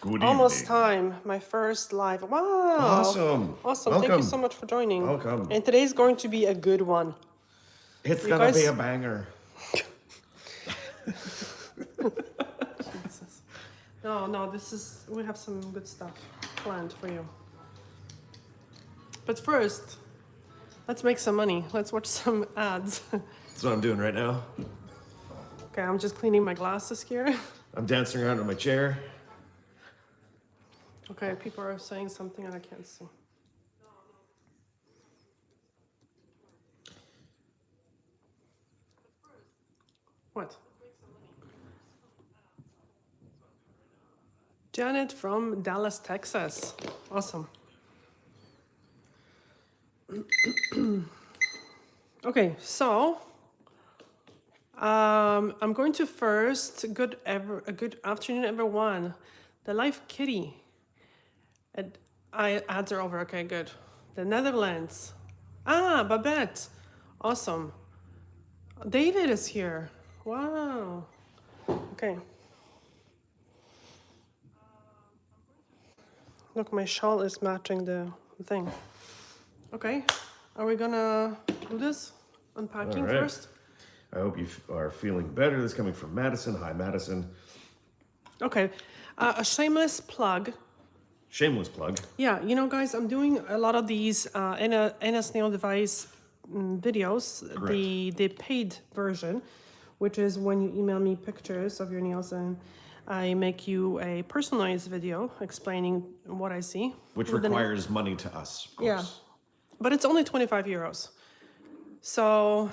Good Almost evening. time. My first live. Wow. Awesome. Awesome. Welcome. Thank you so much for joining. Welcome. And today's going to be a good one. It's You gonna be guys- a banger. Jesus. No, we have some good stuff planned for you. But first, let's make some money. Let's watch some ads. That's what I'm doing right now. Okay, I'm just cleaning my glasses here. I'm dancing around in my chair. Okay, people are saying something and I can't see. What? Janet from Dallas, Texas. Awesome. Okay, so I'm going to first a good afternoon, everyone. The Life Kitty. Ads are over. Okay, good. The Netherlands. Babette. Awesome. David is here. Wow. Okay. Look, my shawl is matching the thing. Okay. Are we gonna do this? Unpacking All right. first? I hope you are feeling better. This is coming from Madison. Hi, Madison. Okay. A shameless plug. Shameless plug. Yeah, you know, guys, I'm doing a lot of these NS Nail Device videos, the paid version, which is when you email me pictures of your nails and I make you a personalized video explaining what I see. Which requires money to us, of course. Yeah, but it's only 25 euros. So,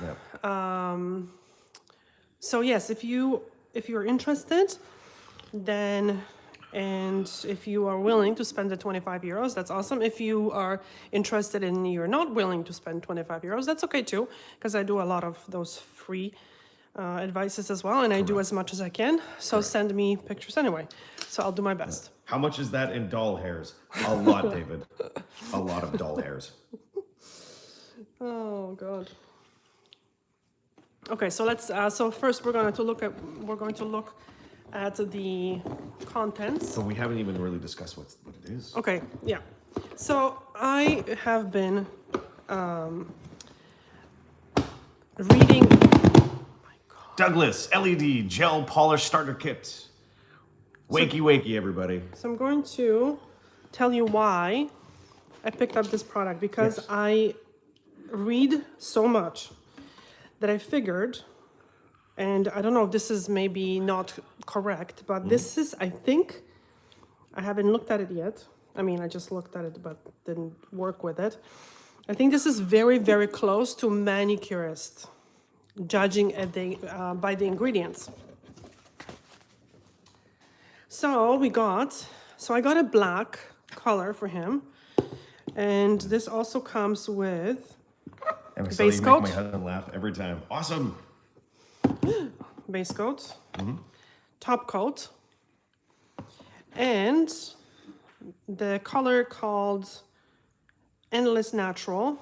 so yes, if you're interested, then. And if you are willing to spend the 25 euros, that's awesome. If you are interested and you're not willing to spend 25 euros, that's okay too, because I do a lot of those free advices as well, and I do as much as I can. So send me pictures anyway. So I'll do my best. How much is that in doll hairs? A lot, David. A lot of doll hairs. Oh God. Okay, so let's. So first, we're going to look at the contents. So we haven't even really discussed what it is. Okay, yeah. So I have been reading. Oh my God. Douglas LED gel polish starter kit. Wakey, everybody. So I'm going to tell you why I picked up this product, because I read so much that I figured, and I don't know if this is maybe not correct, but this is, I think, I haven't looked at it yet. I mean, I just looked at it, but didn't work with it. I think this is very, very close to manicurist, judging at by the ingredients. So I got a black color for him. And this also comes with base coat. Make my husband laugh every time. Awesome. Base coat, top coat, and the color called Endless Natural.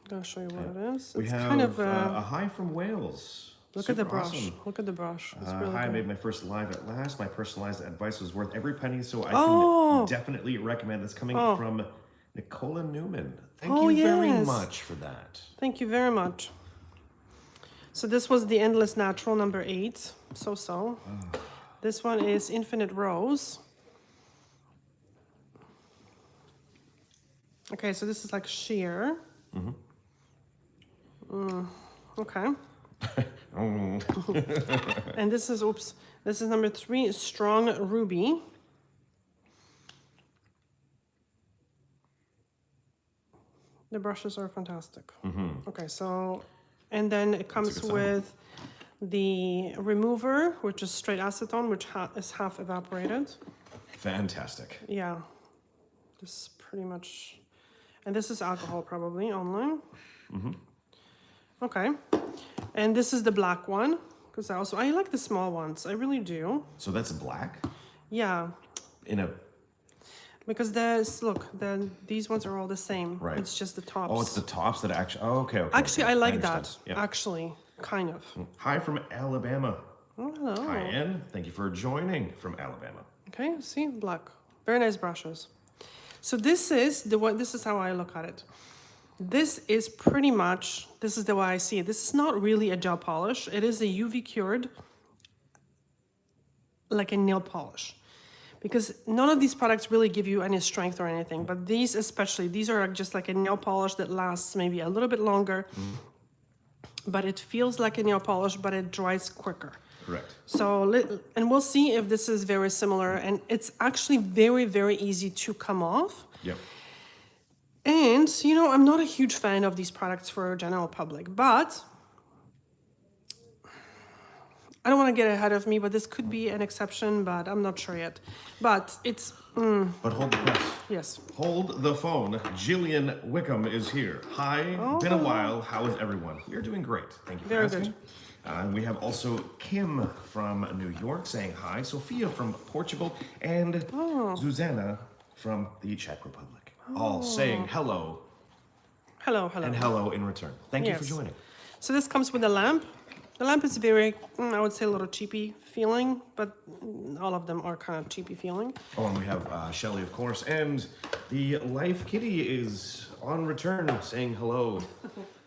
I'm gonna show you what it is. We It's have kind of a hi from Wales. look at the Super brush. awesome. Look at the brush. It's really Hi, I good. made my first live at last. My personalized advice was worth every penny, so I Oh. can definitely recommend this. Coming from Nicola Newman. Thank Oh, you very yes. much for that. Thank you very much. So this was the Endless Natural number 8. So. This one is Infinite Rose. Okay, so this is like sheer. Okay. And this is, this is number 3, Strong Ruby. The brushes are fantastic. Okay, so, and then it comes with the remover, which is straight acetone, which is half evaporated. Fantastic. Yeah, this pretty much, and this is alcohol probably only. Okay, and this is the black one, because I like the small ones, I really do. So that's black? Yeah. In a... Because these ones are all the same. Right. It's just the tops. Oh, it's the tops that actually... Oh, okay. Actually, I like understand. that. Yeah. Actually, kind of. Hi from Alabama. Oh, hello. Hi, Ann. Thank you for joining from Alabama. Okay, see, black. Very nice brushes. So this is the one. This is how I look at it. This is pretty much. This is the way I see it. This is not really a gel polish. It is a UV cured, like a nail polish, because none of these products really give you any strength or anything. But these especially, these are just like a nail polish that lasts maybe a little bit longer. But it feels like a nail polish, but it dries quicker. Correct. So, and we'll see if this is very similar. And it's actually very, very easy to come off. Yep. And, you know, I'm not a huge fan of these products for general public, but I don't want to get ahead of me, but this could be an exception, but I'm not sure yet. But it's, But hold the press. yes. Hold the phone. Jillian Wickham is here. Hi, been a while. How is everyone? We're doing great. Thank you for Very asking. good. We have also Kim from New York saying hi, Sophia from Portugal, and Zuzana from the Czech Republic. All saying hello Hello, hello. and hello in return. Thank you for Yes. joining. So this comes with a lamp. The lamp is very, I would say, a little cheapy feeling, but all of them are kind of cheapy feeling. Oh, and we have Shelly, of course, and the Life Kitty is on return saying hello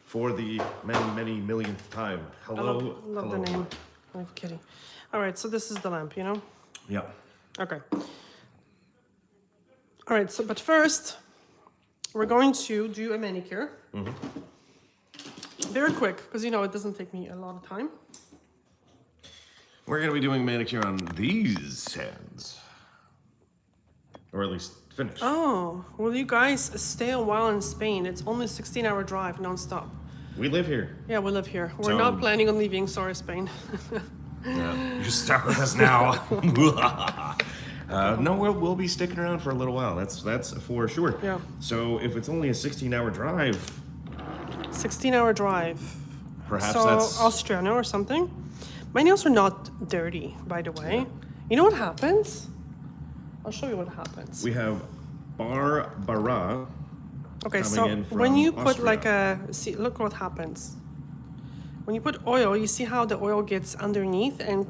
for the many, many millionth time. Hello, I love the name. I'm kidding. All right, so this is the lamp, you know? Yeah. Okay. All right, so but first, we're going to do a manicure. Very quick, because you know it doesn't take me a lot of time. We're going to be doing manicure on these hands. Or at least finish. Oh, will you guys stay a while in Spain? It's only a 16-hour drive non-stop. We live here. Yeah, we live here. We're So- not planning on leaving, sorry, Spain. Yeah. You're stuck with us now. No, we'll be sticking around for a little while. That's for sure. Yeah. So if it's only a 16-hour drive, 16-hour drive. perhaps So that's... Austria, no, or something. My nails are not dirty, by the way. You know what happens? I'll show you what happens. We have Barbara. Okay, coming so in from when you put Austria. like a, see, look what happens. When you put oil, you see how the oil gets underneath and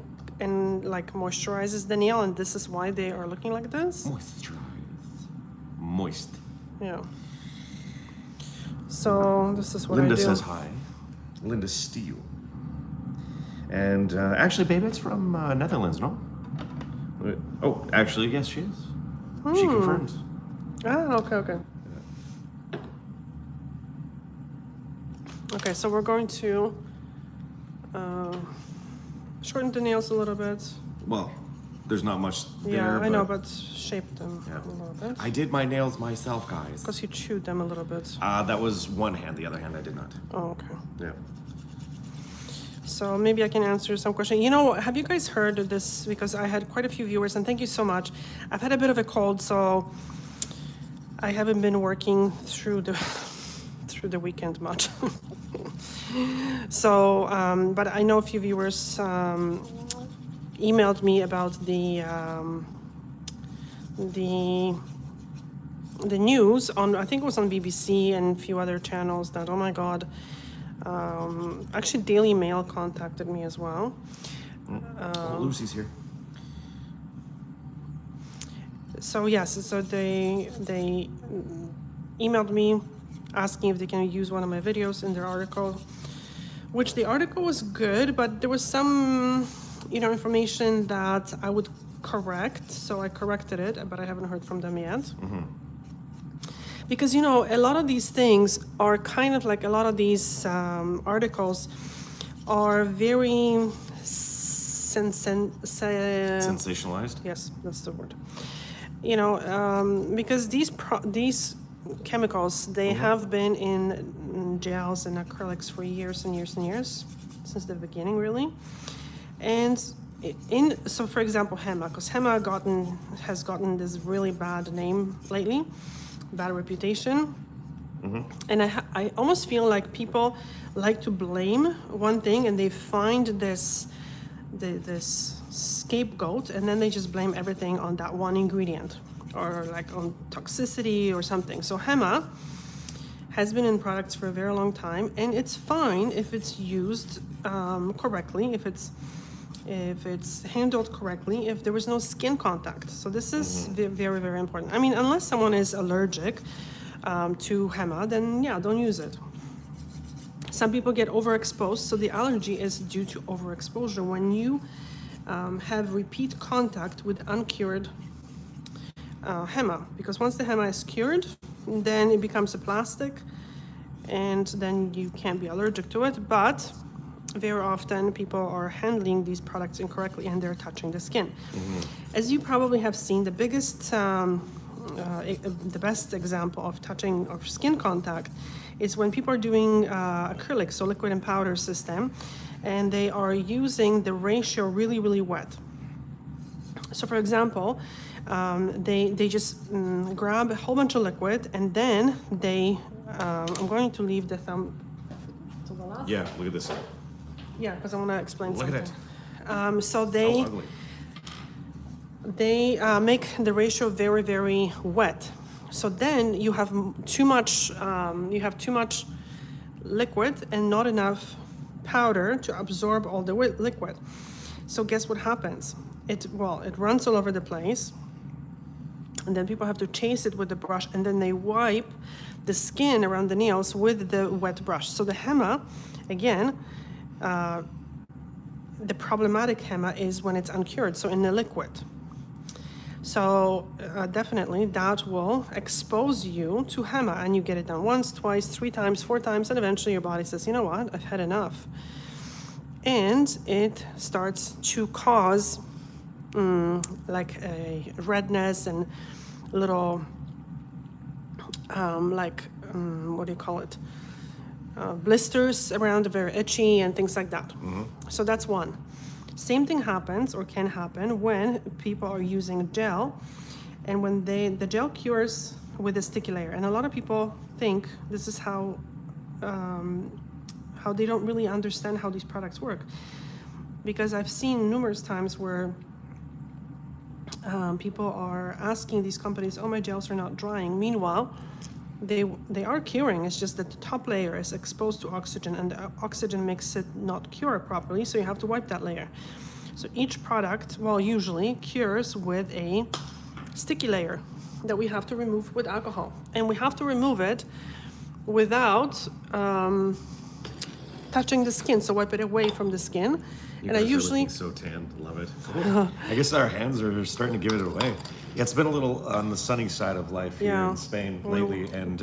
like moisturizes the nail, and this is why they are looking like this. Moist. Yeah. So this is what Linda I do. says hi. Linda Steele. And actually, babe, it's from Netherlands, no? Oh, actually, yes, she is. She confirms. Ah, okay. Okay, so we're going to shorten the nails a little bit. Well, there's not much there. Yeah, I know, but shape them Yeah. a little bit. I did my nails myself, guys. Because you chewed them a little bit. That was one hand. The other hand, I did not. Oh, okay. Yeah. So maybe I can answer some question. You know, have you guys heard of this? Because I had quite a few viewers, and thank you so much. I've had a bit of a cold, so I haven't been working through the weekend much. So, but I know a few viewers emailed me about the news on, I think it was on BBC and a few other channels, that, oh my God, actually Daily Mail contacted me as well. Lucy's here. So yes, so they emailed me asking if they can use one of my videos in their article, which the article was good, but there was some, you know, information that I would correct, so I corrected it, but I haven't heard from them yet. Because, you know, a lot of these things are kind of like, a lot of these articles are very Sensationalized. yes, that's the word. You know, because these chemicals, they have been in gels and acrylics for years and years and years, since the beginning, really. And so for example, HEMA, because HEMA has gotten this really bad name lately, bad reputation. And I almost feel like people like to blame one thing, and they find this scapegoat, and then they just blame everything on that one ingredient, or like on toxicity or something. So HEMA has been in products for a very long time, and it's fine if it's used correctly, if it's if it's handled correctly, if there was no skin contact. So this is very, very important. I mean, unless someone is allergic to HEMA, then yeah, don't use it. Some people get overexposed, so the allergy is due to overexposure. When you have repeat contact with uncured HEMA, because once the HEMA is cured, then it becomes a plastic, and then you can't be allergic to it. But very often people are handling these products incorrectly and they're touching the skin. As you probably have seen, the best example of touching of skin contact is when people are doing acrylic, so liquid and powder system, and they are using the ratio really, really wet. So for example, they just grab a whole bunch of liquid, and then they, I'm going to leave the thumb to the last. Yeah, look at this. Yeah, because I want to explain Look something. at it. So So ugly. they make the ratio very, very wet. So then you have too much liquid and not enough powder to absorb all the liquid. So guess what happens? It runs all over the place, and then people have to chase it with the brush, and then they wipe the skin around the nails with the wet brush. So the HEMA, again, the problematic HEMA is when it's uncured, so in the liquid. So definitely that will expose you to HEMA, and you get it done once, twice, 3 times, 4 times, and eventually your body says, you know what, I've had enough. And it starts to cause like a redness and little, what do you call it? Blisters around, very itchy and things like that. So that's one. Same thing happens or can happen when people are using gel, and when the gel cures with a sticky layer. And a lot of people think this is how they don't really understand how these products work. Because I've seen numerous times where people are asking these companies, oh, my gels are not drying. Meanwhile, they are curing. It's just that the top layer is exposed to oxygen, and the oxygen makes it not cure properly, so you have to wipe that layer. So each product, usually cures with a sticky layer that we have to remove with alcohol. And we have to remove it without touching the skin, so wipe it away from the skin. You And I guys are usually... looking so tanned. Love it. I guess our hands are starting to give it away. Yeah, it's been a little on the sunny side of life here in Spain lately, and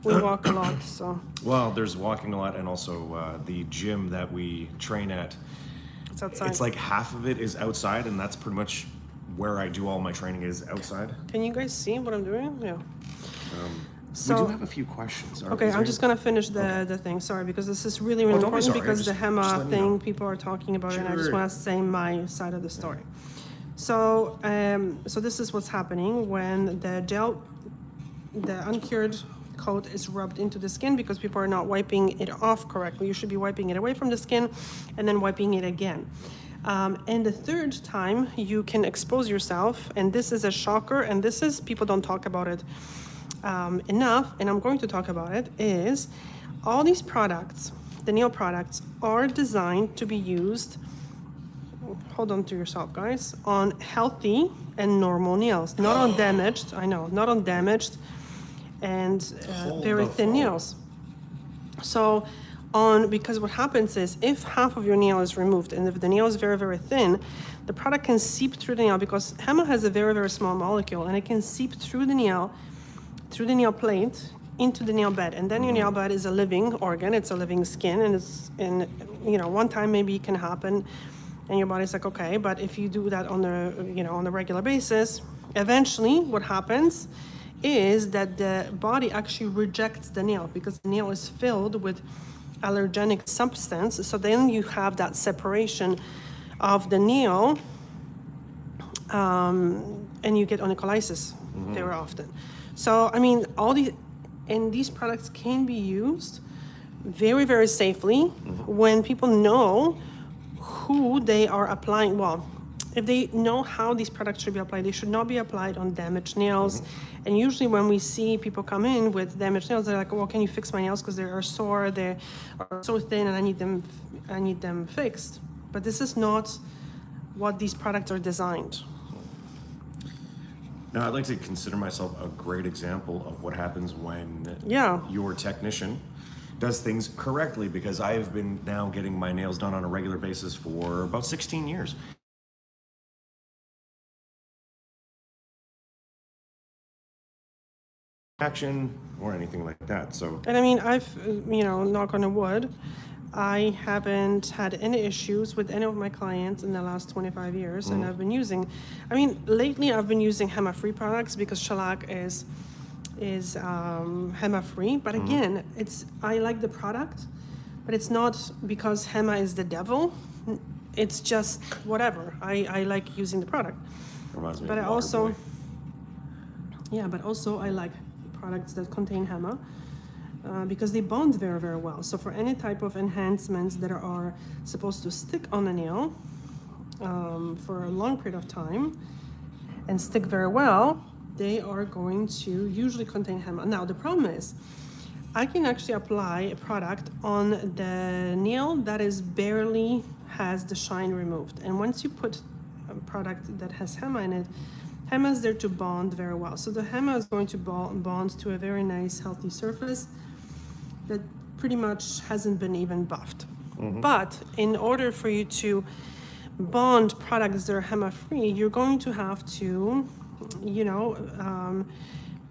we walk a lot, so... well, there's walking a lot, and also the gym that we train at. It's outside. It's like half of it is outside, and that's pretty much where I do all my training is outside. Can you guys see what I'm doing? Yeah. We do have a few questions. Okay, I'm just gonna finish the thing. Sorry, because this is really, really don't be important, sorry, because the just HEMA let me thing, know. people are talking about it, and I just Sure. want to say my side of the story. So, so this is what's happening when the uncured coat is rubbed into the skin, because people are not wiping it off correctly. You should be wiping it away from the skin and then wiping it again. And the third time you can expose yourself, and this is a shocker, and this is, people don't talk about it enough, and I'm going to talk about it, is all these products, the nail products, are designed to be used, hold on to yourself guys, on healthy and normal nails, not on damaged, I know, not on damaged and very thin nails. So because what happens is, if half of your nail is removed and if the nail is very, very thin, the product can seep through the nail, because HEMA has a very, very small molecule, and it can seep through the nail plate into the nail bed. And then your nail bed is a living organ, it's a living skin, and one time maybe it can happen and your body's like, okay, but if you do that on a regular basis, eventually what happens is that the body actually rejects the nail, because the nail is filled with allergenic substance. So then you have that separation of the nail, and you get onycholysis very often. So I mean, these products can be used very, very safely when people know who they are applying. Well, if they know how these products should be applied, they should not be applied on damaged nails. And usually when we see people come in with damaged nails, they're like, well, can you fix my nails because they are sore, they are so thin, and I need them fixed. But this is not what these products are designed. Now, I'd like to consider myself a great example of what happens when Yeah. your technician does things correctly, because I have been now getting my nails done on a regular basis for about 16 years. Action or anything like that. So And I mean, I've, knock on a wood, I haven't had any issues with any of my clients in the last 25 years. And I've been using, lately I've been using HEMA-free products because shellac is HEMA-free. But again, I like the product, but it's not because HEMA is the devil. It's just whatever. I like using the product. reminds me But I of also, Waterboy. but also I like products that contain HEMA because they bond very, very well. So for any type of enhancements that are supposed to stick on a nail for a long period of time and stick very well, they are going to usually contain HEMA. Now the problem is, I can actually apply a product on the nail that is barely has the shine removed. And once you put a product that has HEMA in it, HEMA is there to bond very well. So the HEMA is going to bond to a very nice, healthy surface that pretty much hasn't been even buffed. But in order for you to bond products that are HEMA-free, you're going to have to,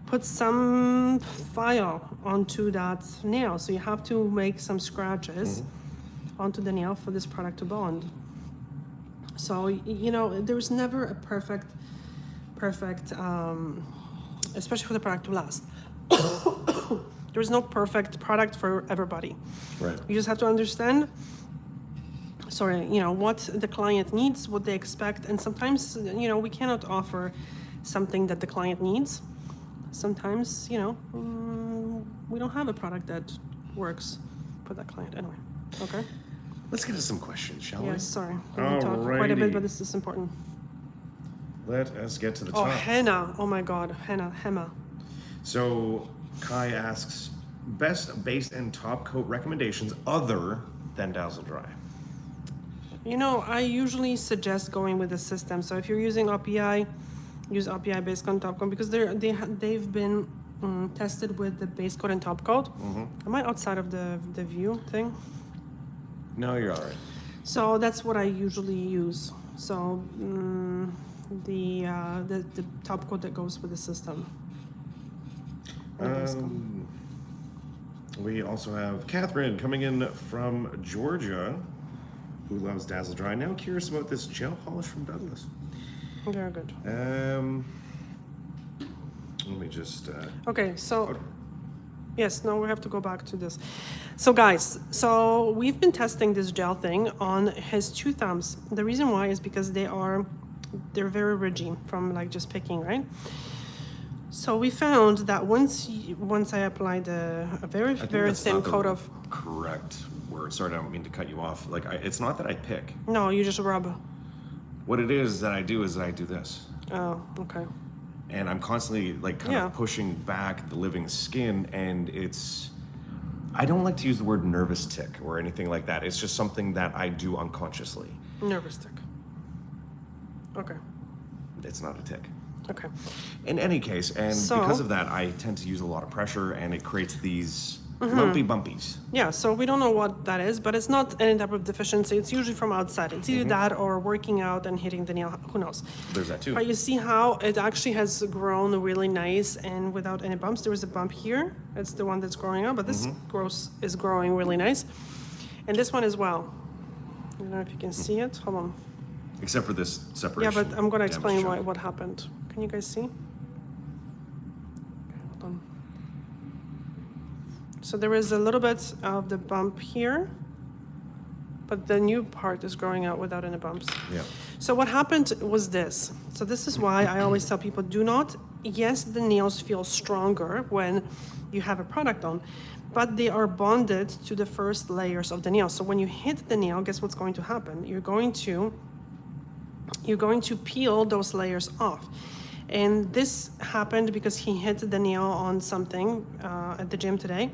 put some file onto that nail. So you have to make some scratches onto the nail for this product to bond. So, there's never a perfect, especially for the product to last. There's no perfect product for everybody. Right. You just have to understand, what the client needs, what they expect. And sometimes, we cannot offer something that the client needs. Sometimes, we don't have a product that works for that client anyway. Okay? Let's get to some questions, shall we? Yes, sorry. We can talk quite a bit, but this is important. Let us get to the Oh, top. henna. Oh my God, HEMA. So Kai asks, best base and top coat recommendations other than Dazzle Dry. I usually suggest going with the system. So if you're using OPI, use OPI base coat and top coat because they've been tested with the base coat and top coat. Am I outside of the view thing? No, you're all right. So that's what I usually use. So the top coat that goes with the system. We also have Catherine coming in from Georgia, who loves Dazzle Dry. Now curious about this gel polish from Douglas. Very good. Let me just. Okay, so yes, now we have to go back to this. So guys, we've been testing this gel thing on his two thumbs. The reason why is because they're very ridgy from just picking, right? So we found that once I applied a very thin coat of correct word. Sorry, I don't mean to cut you off. It's not that I pick. No, you just rub. What it is that I do is that I do this. Oh, okay. And I'm constantly kind of pushing back the living skin, and I don't like to use the word nervous tick or anything like that. It's just something that I do unconsciously. Nervous tick. Okay. It's not a tick. Okay. In any case, and because of that, I tend to use a lot of pressure, and it creates these lumpy bumpies. Yeah, so we don't know what that is, but it's not any type of deficiency. It's usually from outside. It's either that or working out and hitting the nail. Who knows? There's that too. But you see how it actually has grown really nice and without any bumps. There was a bump here. It's the one that's growing up, but this is growing really nice. And this one as well. I don't know if you can see it. Hold on. Except for this separation. Yeah, but I'm going to explain damage what happened. Can you guys see? Okay, hold on. So there is a little bit of the bump here, but the new part is growing out without any bumps. Yeah. So what happened was this. So this is why I always tell people, yes, the nails feel stronger when you have a product on, but they are bonded to the first layers of the nail. So when you hit the nail, guess what's going to happen? You're going to peel those layers off. And this happened because he hit the nail on something at the gym today,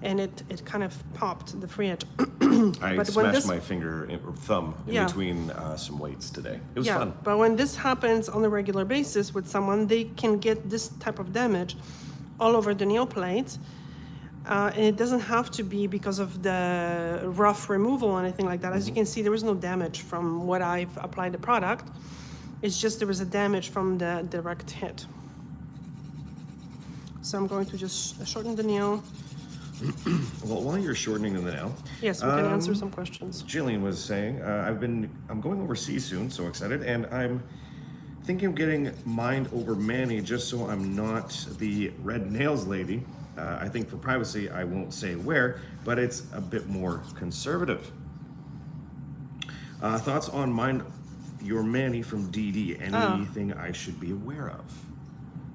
and it kind of popped the free edge. I But when smashed this- my finger or thumb in Yeah. between some weights today. It was Yeah, fun. but when this happens on a regular basis with someone, they can get this type of damage all over the nail plate. And it doesn't have to be because of the rough removal or anything like that. As you can see, there was no damage from what I've applied the product. It's just there was a damage from the direct hit. So I'm going to just shorten the nail. Well, while you're shortening the nail, Yes, we can answer some questions. Jillian was saying, I'm going overseas soon, so excited, and I'm thinking of getting mind over Manny just so I'm not the red nails lady. I think for privacy, I won't say where, but it's a bit more conservative. Thoughts on mind your Manny from DD? Anything I should be aware of?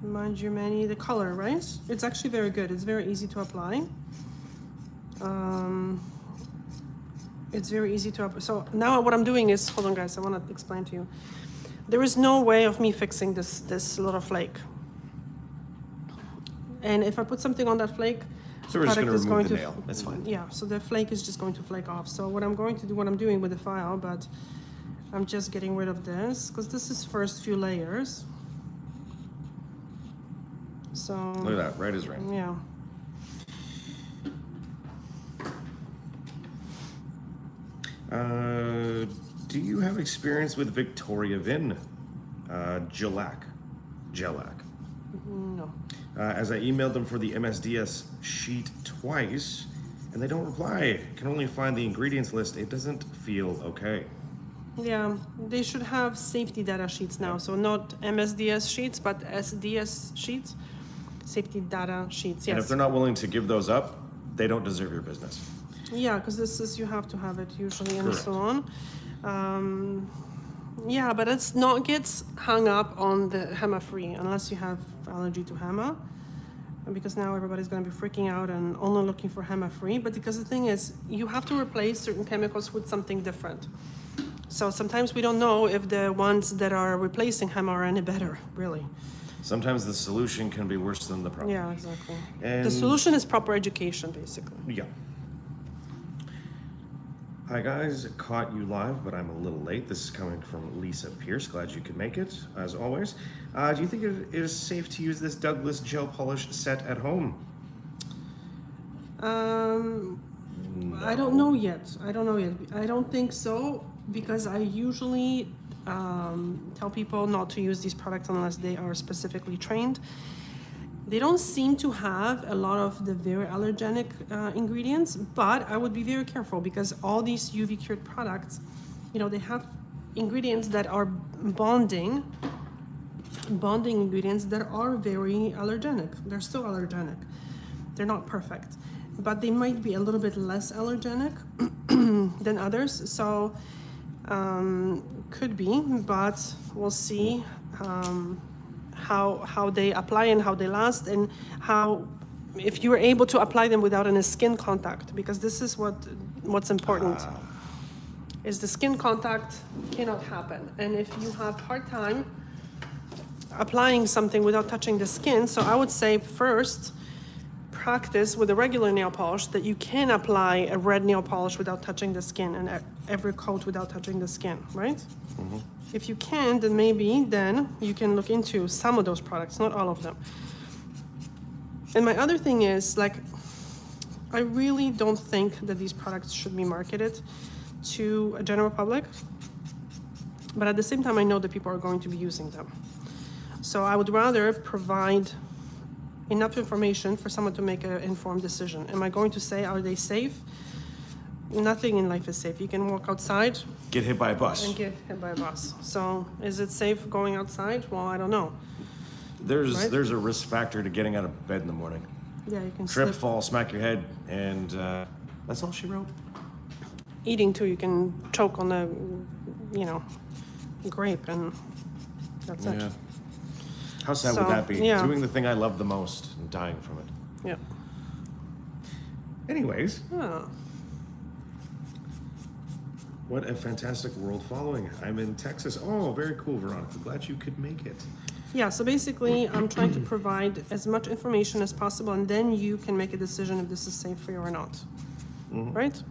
Mind you, Manny, the color, right? It's actually very good. It's very easy to apply. It's very easy to apply. So now what I'm doing is, hold on guys, I want to explain to you. There is no way of me fixing this little flake. And if I put something on that flake, So we're just product going is to going remove the to nail. That's fine. Yeah, so the flake is just going to flake off. So what I'm going to do, what I'm doing with the file, but I'm just getting rid of this because this is first few layers. So Look at that, right as rain. yeah. Do you have experience with Victoria Vin? Gelac. No. As I emailed them for the MSDS sheet twice, and they don't reply. Can only find the ingredients list. It doesn't feel okay. Yeah, they should have safety data sheets now. So not MSDS sheets, but SDS sheets. Safety data sheets, yes. And if they're not willing to give those up, they don't deserve your business. Yeah, because this is, you have to have it usually in the Correct. salon. Yeah, but it's not gets hung up on the HEMA free unless you have allergy to HEMA. And because now everybody's going to be freaking out and only looking for HEMA free. But because the thing is, you have to replace certain chemicals with something different. So sometimes we don't know if the ones that are replacing HEMA are any better, really. Sometimes the solution can be worse than the problem. Yeah, exactly. And The solution is proper education, basically. yeah. Hi guys, caught you live, but I'm a little late. This is coming from Lisa Pierce. Glad you could make it, as always. Do you think it is safe to use this Douglas gel polish set at home? I don't know yet. I don't think so because I usually tell people not to use these products unless they are specifically trained. They don't seem to have a lot of the very allergenic ingredients, but I would be very careful because all these UV cured products, you know, they have ingredients that are bonding ingredients that are very allergenic. They're still allergenic. They're not perfect, but they might be a little bit less allergenic than others. So could be, but we'll see how they apply and how they last, and how if you are able to apply them without any skin contact, because this is what's important. Is the skin contact cannot happen, and if you have hard time applying something without touching the skin, so I would say first practice with a regular nail polish that you can apply a red nail polish without touching the skin, and every coat without touching the skin, right? Mm-hmm. If you can, then maybe then you can look into some of those products, not all of them. And my other thing is, like, I really don't think that these products should be marketed to a general public, but at the same time I know that people are going to be using them. So I would rather provide enough information for someone to make an informed decision. Am I going to say, are they safe? Nothing in life is safe. You can walk outside, Get hit by a bus. and get hit by a bus. So is it safe going outside? Well, I don't know. Right? There's a risk factor to getting out of bed in the morning. Yeah, you can Trip, slip. fall, smack your head, and that's all she wrote. Eating too, you can choke on the, grape, and that's Yeah. it. How sad So, would that be? yeah. Doing the thing I love the most and dying from it. Yeah. Anyways, Oh. what a fantastic world following. I'm in Texas. Oh, very cool, Veronica. Glad you could make it. Yeah, so basically, I'm trying to provide as much information as possible, and then you can make a decision if this is safe for you or not. Right?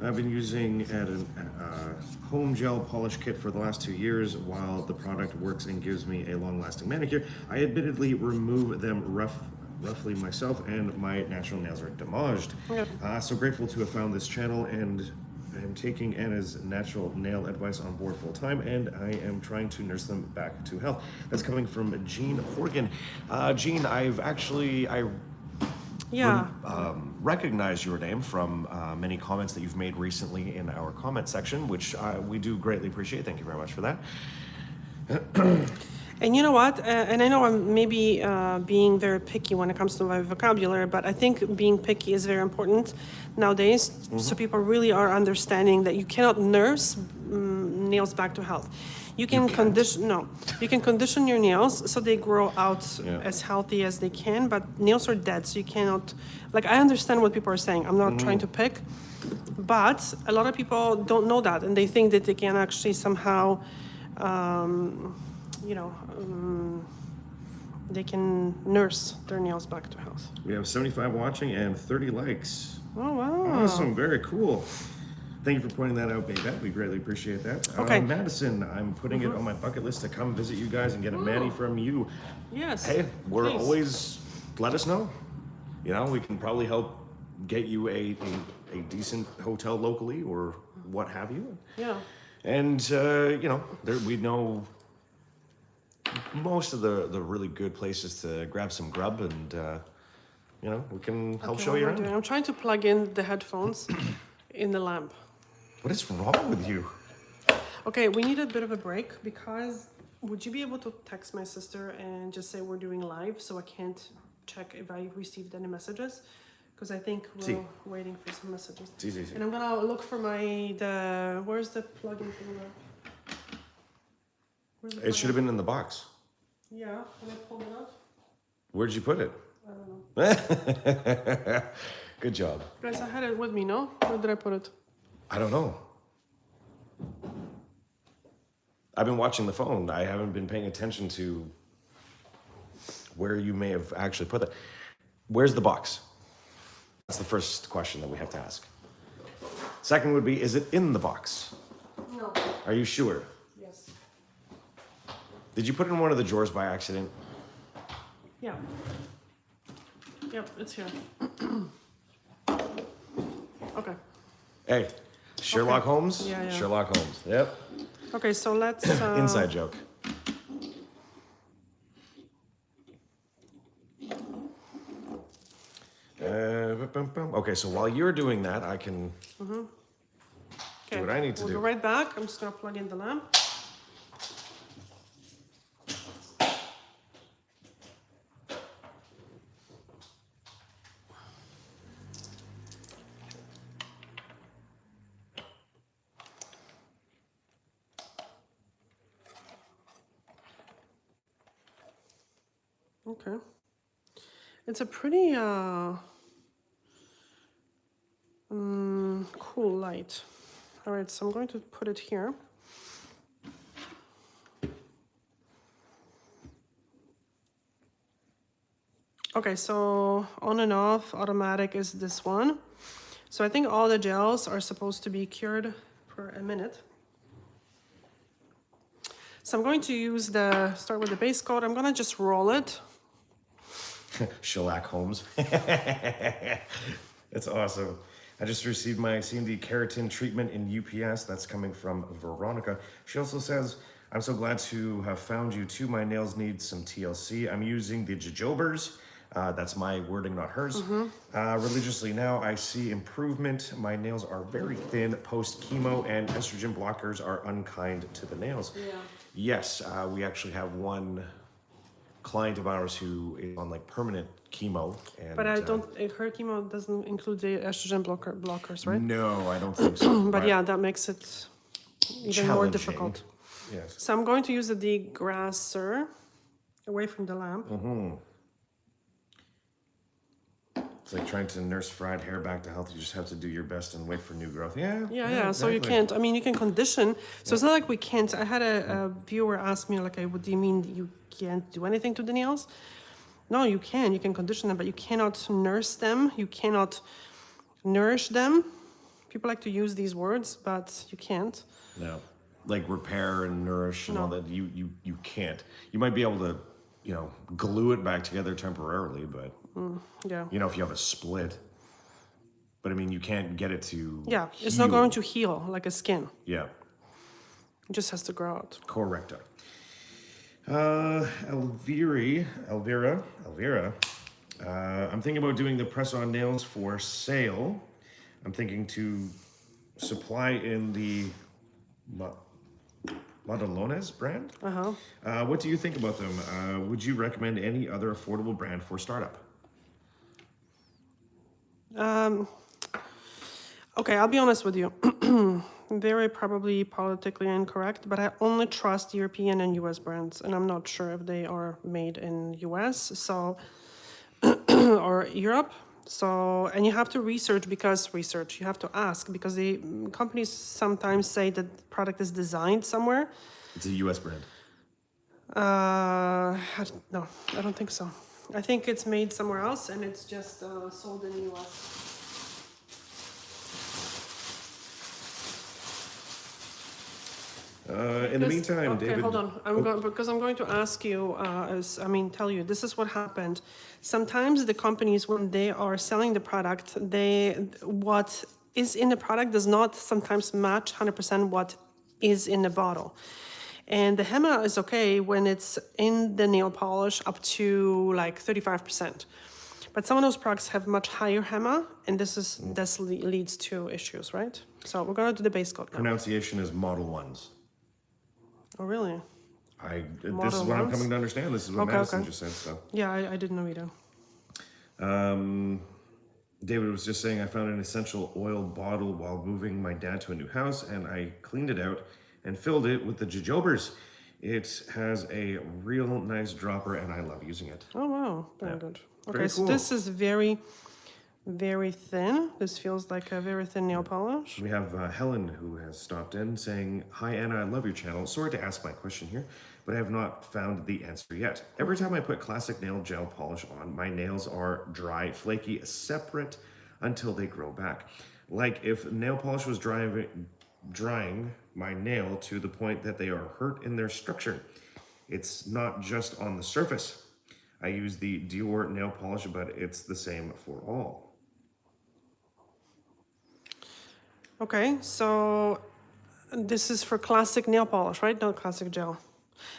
I've been using a home gel polish kit for the last 2 years. While the product works and gives me a long-lasting manicure, I admittedly remove them roughly myself, and my natural nails are damaged. Yep. So grateful to have found this channel, and I'm taking Anna's natural nail advice on board full time, and I am trying to nurse them back to health. That's coming from Jean Horgan. Jean, Yeah. recognize your name from many comments that you've made recently in our comment section, which we do greatly appreciate. Thank you very much for that. And you know what? And I know I'm maybe being very picky when it comes to my vocabulary, but I think being picky is very important nowadays. So people really are understanding that you cannot nurse nails back to health. You can condition your nails so they grow out as healthy as they can, but nails are dead, so you cannot, like, I understand what people are saying. I'm not trying to pick, but a lot of people don't know that, and they think that they can actually somehow, they can nurse their nails back to health. We have 75 watching and 30 likes. Oh, wow. Awesome, very cool. Thank you for pointing that out, Babette. We greatly appreciate that. Okay. Madison, I'm putting it on my bucket list to come visit you guys and get a mani from you. Yes. Hey, we're please. always, let us know. You know, we can probably help get you a decent hotel locally or what have you. Yeah. And, we know most of the really good places to grab some grub, and, we can help show you around. I'm trying to plug in the headphones in the lamp. What is wrong with you? Okay, we need a bit of a break, because would you be able to text my sister and just say we're doing live so I can't check if I received any messages? Because I think we're waiting for some messages. Easy. And I'm gonna look for where's the plug-in for the It should have been in the box. Yeah, can I pull it out? Where'd you put it? I don't know. Good job. Guys, I had it with me, no? Where did I put it? I don't know. I've been watching the phone. I haven't been paying attention to where you may have actually put it. Where's the box? That's the first question that we have to ask. Second would be, is it in the box? No. Are you sure? Yes. Did you put it in one of the drawers by accident? Yeah. Yep, it's here. Okay. Hey, Sherlock Holmes? Yeah. Sherlock Holmes. Yep. Okay, so let's... Inside joke. Okay, so while you're doing that, I can do what I need to do. We'll go right back. I'm just gonna plug in the lamp. Okay. It's a pretty cool light. All right, so I'm going to put it here. Okay, so on and off, automatic is this one. So I think all the gels are supposed to be cured for a minute. So I'm going to start with the base coat. I'm gonna just roll it. Shellac Holmes. That's awesome. I just received my CMD keratin treatment in UPS. That's coming from Veronica. She also says, I'm so glad to have found you too. My nails need some TLC. I'm using the jojobers. That's my wording, not hers. Religiously now, I see improvement. My nails are very thin post-chemo, and estrogen blockers are unkind to the nails. Yeah. Yes, we actually have one client of ours who is on like permanent chemo. And, But I don't, her chemo doesn't include the estrogen blockers, right? No, I don't think so. But yeah, that makes it even more difficult. Yes. So I'm going to use the degrasser away from the lamp. It's like trying to nurse fried hair back to health. You just have to do your best and wait for new growth. Yeah. Yeah. So you exactly. can't. I mean, you can condition. So it's not like we can't. I had a viewer ask me like, "What do you mean you can't do anything to the nails?" No, you can. You can condition them, but you cannot nurse them. You cannot nourish them. People like to use these words, but you can't. No, like repair and nourish and all No. that. You can't. You might be able to, glue it back together temporarily, but Yeah. if you have a split. But I mean, you can't get it to. Yeah. It's not heal. going to heal like a skin. Yeah, It just has to grow out. correcto. Elvira. I'm thinking about doing the press-on nails for sale. I'm thinking to supply in the Madalones brand. What do you think about them? Would you recommend any other affordable brand for startup? Okay, I'll be honest with you. Very probably politically incorrect, but I only trust European and US brands, and I'm not sure if they are made in US, so or Europe. So, and you have to you have to ask because the companies sometimes say that the product is designed somewhere. It's a US brand. No, I don't think so. I think it's made somewhere else and it's just sold in the US. In the meantime, okay, David. hold on. I'm going to ask you. Tell you this is what happened. Sometimes the companies, when they are selling the product, what is in the product does not sometimes match 100% what is in the bottle. And the HEMA is okay when it's in the nail polish up to like 35%. But some of those products have much higher HEMA, and this leads to issues, right? So we're going to do the base coat now. Pronunciation is Model Ones. Oh, really? This is what I'm coming to understand. This is what Madison just said. So. Yeah, I didn't know either. David was just saying I found an essential oil bottle while moving my dad to a new house, and I cleaned it out and filled it with the jojobers. It has a real nice dropper, and I love using it. Oh, wow. Very good. Okay, Very so cool. this is very, very thin. This feels like a very thin nail polish. We have Helen who has stopped in saying, "Hi Anna, I love your channel. Sorry to ask my question here, but I have not found the answer yet. Every time I put classic nail gel polish on, my nails are dry, flaky, separate until they grow back. Like if nail polish was drying my nail to the point that they are hurt in their structure. It's not just on the surface. I use the Dior nail polish, but it's the same for all." Okay, so this is for classic nail polish, right? Not classic gel.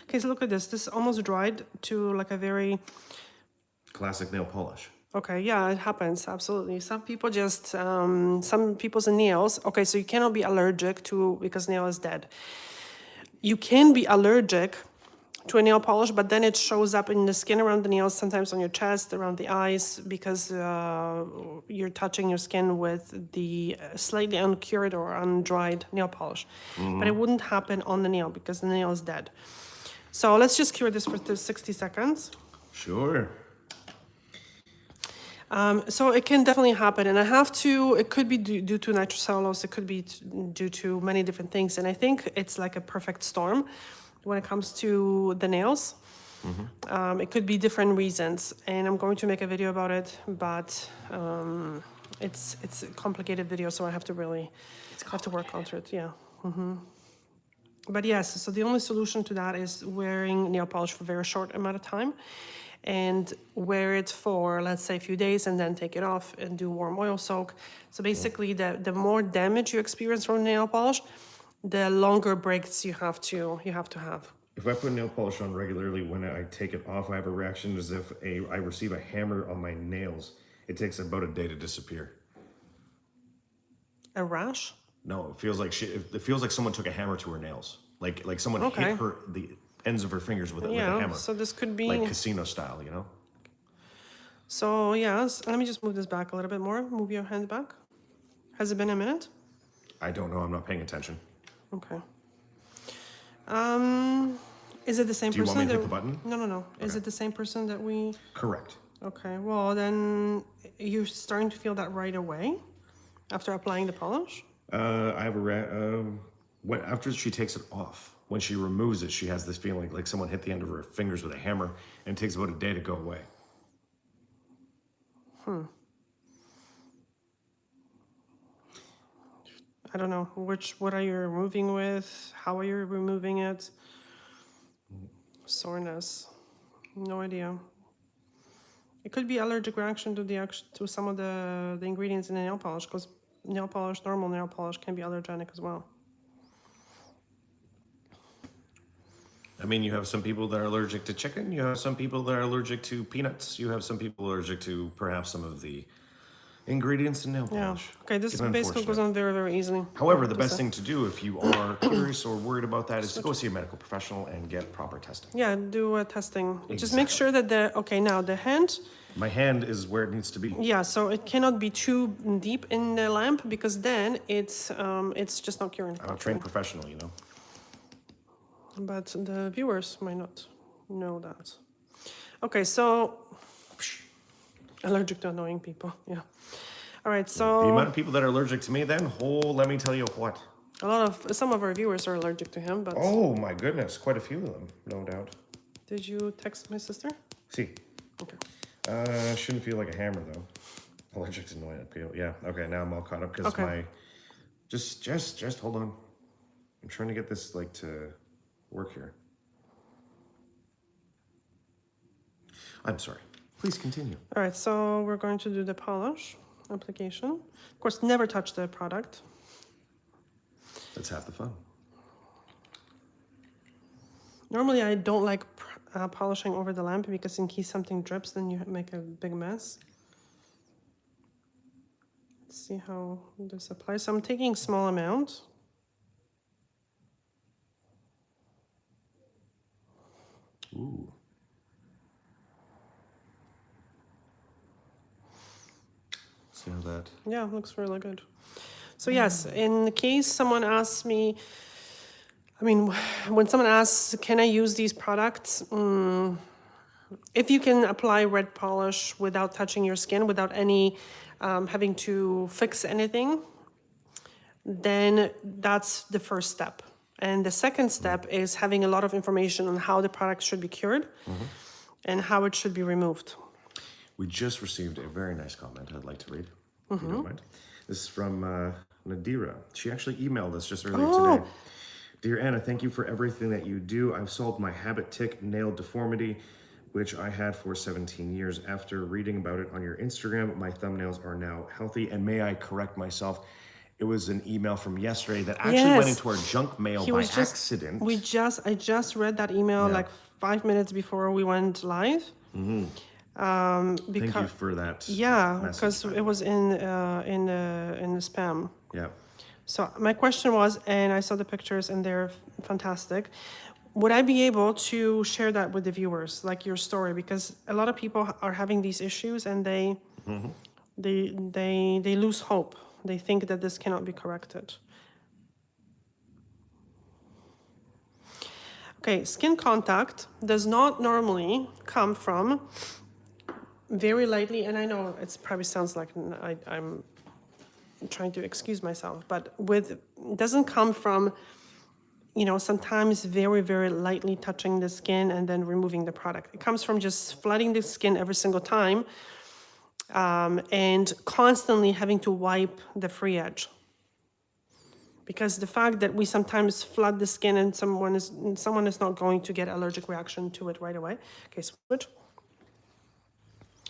Okay, so look at this. This almost dried to like a very... Classic nail polish. Okay, yeah, it happens, absolutely. Some people just, some people's nails, okay, so you cannot be allergic to, because nail is dead. You can be allergic to a nail polish, but then it shows up in the skin around the nails, sometimes on your chest, around the eyes, because you're touching your skin with the slightly uncured or undried nail polish. But it wouldn't happen on the nail because the nail is dead. So let's just cure this for 60 seconds. Sure. So it can definitely happen, and it could be due to nitrocellulose, it could be due to many different things, and I think it's like a perfect storm when it comes to the nails. It could be different reasons, and I'm going to make a video about it, but it's a complicated video, so I have to really have to work on it, yeah. But yes, so the only solution to that is wearing nail polish for a very short amount of time, and wear it for, let's say, a few days and then take it off and do warm oil soak. So basically, the more damage you experience from nail polish, the longer breaks you have to have. If I put nail polish on regularly, when I take it off, I have a reaction as if I receive a hammer on my nails. It takes about a day to disappear. A rash? No, it feels like it feels like someone took a hammer to her nails. Like someone hit her the ends of her fingers with a hammer. So this could be like casino style, you know? So yes, let me just move this back a little bit more. Move your hand back. Has it been a minute? I don't know, I'm not paying attention. Okay. Is it the same person? Do you want me to hit the button? No. Is it the same person that we... Correct. Okay, well then you're starting to feel that right away after applying the polish? I have when after she takes it off, when she removes it, she has this feeling like someone hit the end of her fingers with a hammer, and it takes about a day to go away. I don't know what are you removing with? How are you removing it? Soreness. No idea. It could be allergic reaction to to some of the ingredients in the nail polish, because normal nail polish can be allergenic as well. I mean, you have some people that are allergic to chicken. You have some people that are allergic to peanuts. You have some people allergic to perhaps some of the ingredients in nail Yeah. polish. Okay, this It's basically goes unfortunate. on very, very easily. However, the to best say. thing to do if you are curious or worried about that is to go see a medical professional and get proper testing. Yeah, do a testing. Just make sure that now the hand, My hand is where it needs to be. yeah, so it cannot be too deep in the lamp, because then it's just not curing I'm a properly. trained professional, you know. But the viewers might not know that. Okay, so allergic to annoying people, yeah. All right, The so amount of people that are allergic to me, then, let me tell you what. some of our viewers are allergic to him, but Oh my goodness, quite a few of them, no doubt. did you text my sister? See, Okay. shouldn't feel like a hammer though. Allergic to annoying people. Yeah. Okay, now I'm all caught up because Okay. my. Just hold on. I'm trying to get this like to work here. I'm sorry. Please continue. All right, so we're going to do the polish application. Of course, never touch the product. That's half the fun. Normally, I don't like polishing over the lamp, because in case something drips, then you make a big mess. Let's see how this applies. So I'm taking small amount. Ooh. See how that. Yeah, looks really good. So yes, in case someone asks me, I mean, when someone asks, can I use these products? If you can apply red polish without touching your skin, without any having to fix anything, then that's the first step. And the second step is having a lot of information on how the product should be cured and how it should be removed. We just received a very nice comment I'd like to read, if you don't mind. This is from Nadira. She actually emailed us just earlier today. Dear Anna, thank you for everything that you do. I've solved my habit tick nail deformity, which I had for 17 years. After reading about it on your Instagram, my thumbnails are now healthy. And may I correct myself? It was an email from yesterday that actually went into our junk mail by accident. I just read that email like 5 minutes before we went live. Thank you for that. Yeah, message, because by the it way. was in the spam. Yeah. So my question was, and I saw the pictures and they're fantastic. Would I be able to share that with the viewers, like your story? Because a lot of people are having these issues, and they lose hope. They think that this cannot be corrected. Okay, skin contact does not normally come from very lightly, and I know it probably sounds like I'm trying to excuse myself, but it doesn't come from, sometimes very, very lightly touching the skin and then removing the product. It comes from just flooding the skin every single time, and constantly having to wipe the free edge. Because the fact that we sometimes flood the skin and someone is not going to get allergic reaction to it right away. Okay, switch.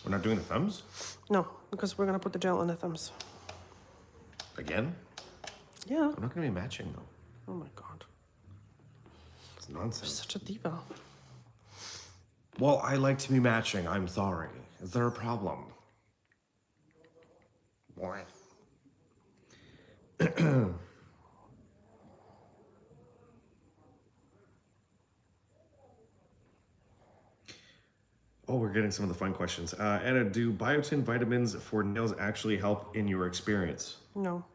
We're not doing the thumbs? No, because we're gonna put the gel on the thumbs. Again? Yeah. I'm not going to be matching though. Oh my God. It's nonsense. Such a diva. Well, I like to be matching. I'm sorry. Is there a problem? Why? Oh, we're getting some of the fun questions. Anna, do biotin vitamins for nails actually help in your experience? No.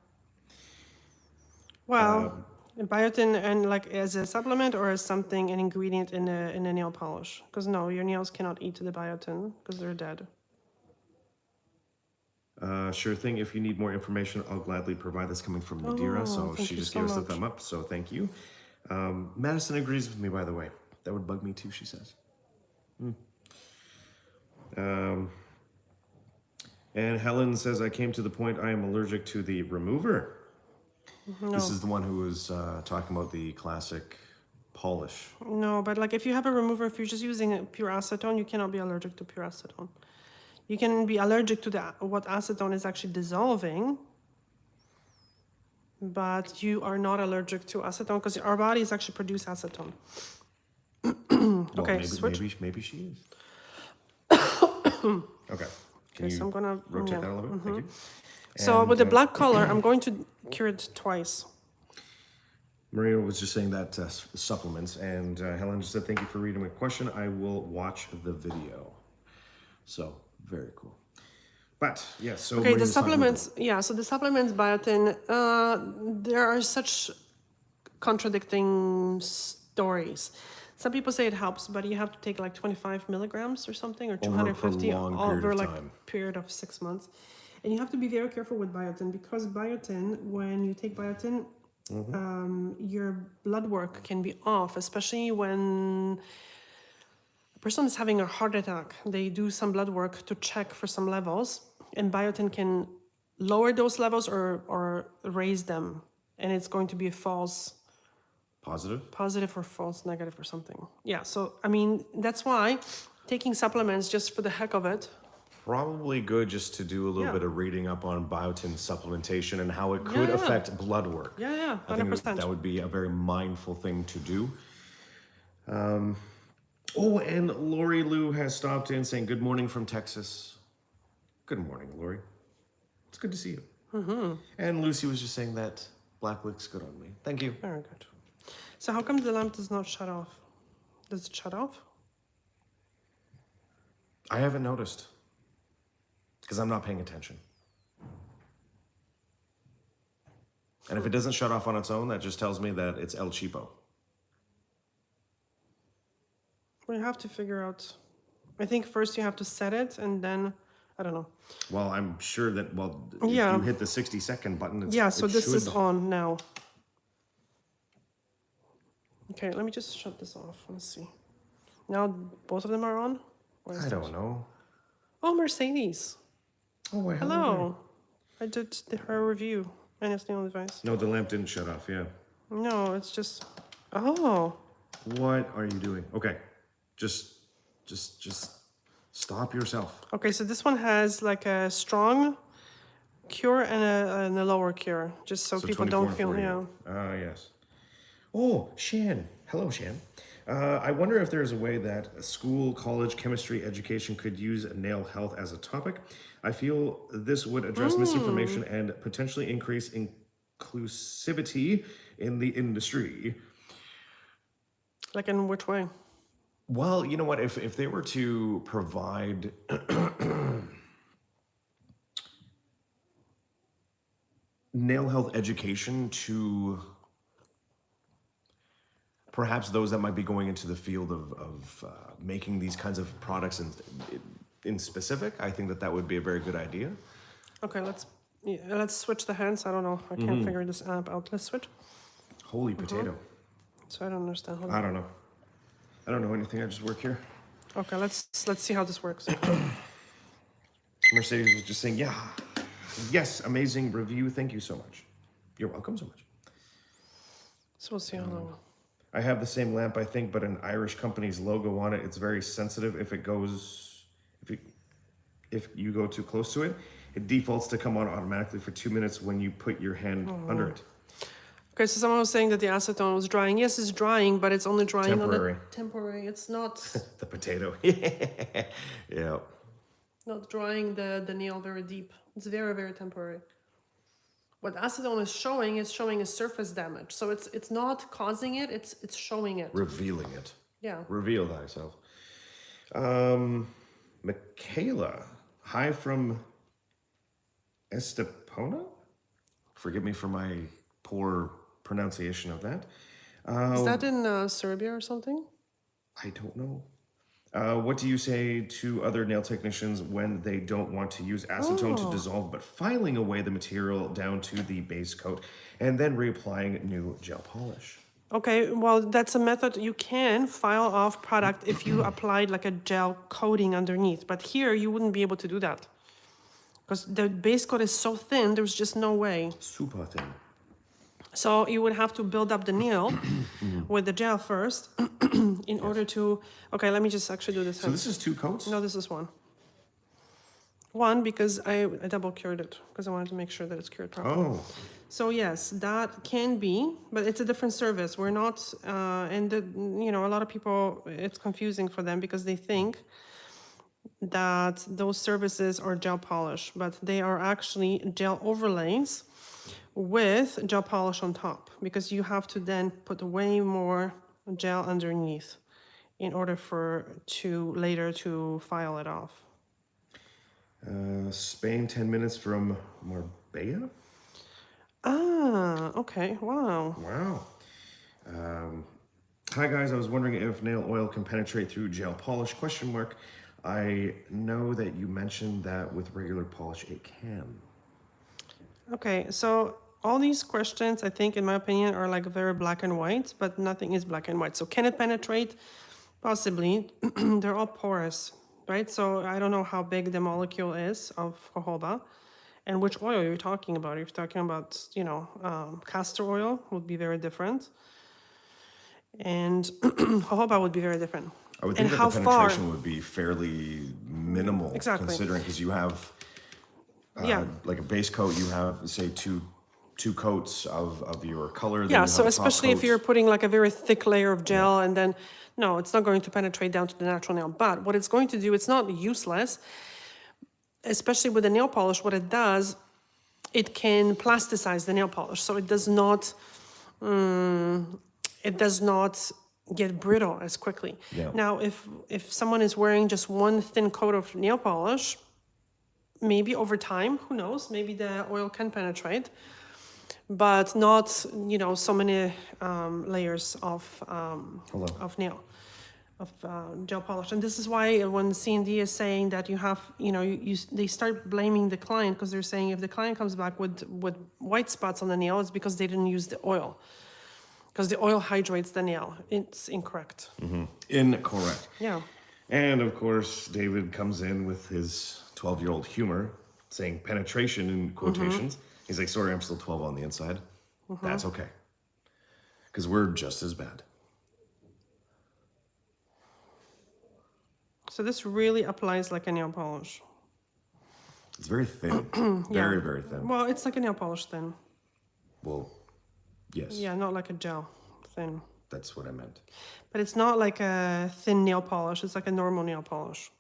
Well, biotin and like as a supplement or as something, an ingredient in a nail polish? Because no, your nails cannot eat the biotin because they're dead. Sure thing. If you need more information, I'll gladly provide. This coming from Nadira, so thank she you just so gave us the much. thumb up, so thank you. Madison agrees with me, by the way. That would bug me too, she says. And Helen says, I came to the point I am allergic to the remover. No. This is the one who was talking about the classic polish. No, but like if you have a remover, if you're just using pure acetone, you cannot be allergic to pure acetone. You can be allergic to what acetone is actually dissolving, but you are not allergic to acetone because our bodies actually produce acetone. Well, Okay, switch. maybe she is. Okay. Can Okay, you so I'm gonna rotate that a little bit? Thank you. So And, with the black color, I'm going to cure it twice. Maria was just saying that supplements, and Helen just said, thank you for reading my question. I will watch the video. So, very cool. But, yeah, so Okay, Maria the was talking about supplements, yeah, so the supplements biotin, there are such contradicting stories. Some people say it helps, but you have to take like 25 milligrams or something, or Over a 250 prolonged period over of like time. period of 6 months. And you have to be very careful with biotin because biotin, when you take biotin, your blood work can be off, especially when a person is having a heart attack. They do some blood work to check for some levels, and biotin can lower those levels or raise them, and it's going to be a false positive or false negative or something. Yeah, so I mean that's why taking supplements just for the heck of it. Probably good just to do a little bit of reading up on biotin supplementation and how it could affect blood work. Yeah, 100%. I think that would be a very mindful thing to do. Oh, and Lori Lou has stopped in saying good morning from Texas. Good morning, Lori. It's good to see you. And Lucy was just saying that black looks good on me. Thank you. Very good. So how come the lamp does not shut off? Does it shut off? I haven't noticed because I'm not paying attention. And if it doesn't shut off on its own, that just tells me that it's El Cheapo. We have to figure out. I think first you have to set it, and then I don't know. Well, I'm sure that if you hit the 60-second button, so this is on now. Okay, let me just shut this off. Let's see. Now both of them are on? I don't know. Oh, Mercedes. Oh, wait, hello. I did her review, and it's the only device. No, the lamp didn't shut off, yeah. No, it's just... Oh. What are you doing? Okay, just stop yourself. Okay, so this one has like a strong cure and a lower cure, just so people don't feel... Yes. Oh, Shan. Hello, Shan. I wonder if there's a way that a school, college, chemistry education could use nail health as a topic. I feel this would address misinformation and potentially increase inclusivity in the industry. Like in which way? Well, you know what? If they were to provide nail health education to perhaps those that might be going into the field of making these kinds of products in specific, I think that would be a very good idea. Okay, let's switch the hands. I don't know. I can't figure this app out. Let's switch. Holy potato. So I don't understand. I don't know. I don't know anything. I just work here. Okay, let's see how this works. Mercedes was just saying, yeah, yes, amazing review. Thank you so much. You're welcome so much. So we'll see how long. I have the same lamp, I think, but an Irish company's logo on it. It's very sensitive. If you go too close to it, it defaults to come on automatically for 2 minutes when you put your hand under it. Okay, so someone was saying that the acetone was drying. Yes, it's drying, but it's only drying temporary. Temporary. It's not the potato. Yeah. Not drying the nail very deep. It's very, very temporary. What acetone is showing a surface damage. So it's not causing it, it's showing it. Revealing it. Yeah. Reveal thyself. Michaela, hi from Estepona? Forgive me for my poor pronunciation of that. Is that in Serbia or something? I don't know. What do you say to other nail technicians when they don't want to use acetone to dissolve, but filing away the material down to the base coat and then reapplying new gel polish? Okay, well, that's a method. You can file off product if you applied like a gel coating underneath, but here you wouldn't be able to do that because the base coat is so thin, there's just no way. Super thin. So you would have to build up the nail with the gel first in order to, okay, let me just actually do this. So this is 2 coats? No, this is one. One, because I double cured it, because I wanted to make sure that it's cured properly. Oh, So yes, that can be, but it's a different service. We're not, a lot of people, it's confusing for them because they think that those services are gel polish, but they are actually gel overlays with gel polish on top, because you have to then put way more gel underneath in order later to file it off. Spain, 10 minutes from Marbella? Ah, okay, wow. Wow. Hi guys, I was wondering if nail oil can penetrate through gel polish, question mark. I know that you mentioned that with regular polish it can. Okay, so all these questions, I think, in my opinion, are like very black and white, but nothing is black and white. So can it penetrate? Possibly. They're all porous, right? So I don't know how big the molecule is of jojoba and which oil you're talking about. If you're talking about, castor oil would be very different. And jojoba would be very different. I would think And that how the far? penetration would be fairly minimal, Exactly. considering because you have Yeah. like a base coat, you have say two coats of your color. Then Yeah, you so have a top especially if coat. you're putting like a very thick layer of gel and then, no, it's not going to penetrate down to the natural nail. But what it's going to do, it's not useless, especially with the nail polish. What it does, it can plasticize the nail polish. So it does not get brittle as quickly. Yeah. Now, if someone is wearing just one thin coat of nail polish, maybe over time, who knows, maybe the oil can penetrate, but not, so many layers of gel polish. And this is why when C&D is saying that you have, they start blaming the client, because they're saying if the client comes back with white spots on the nail, it's because they didn't use the oil. Because the oil hydrates the nail. It's incorrect. Mm-hmm. Incorrect. Yeah. And of course, David comes in with his 12-year-old humor, saying penetration in quotations. He's like, sorry, I'm still 12 on the inside. That's okay. Because we're just as bad. So this really applies like a nail polish. It's very thin. Very, very thin. Well, it's like a nail polish thin. Well, yes. Yeah, not like a gel thin. That's what I meant. But it's not like a thin nail polish. It's like a normal nail polish.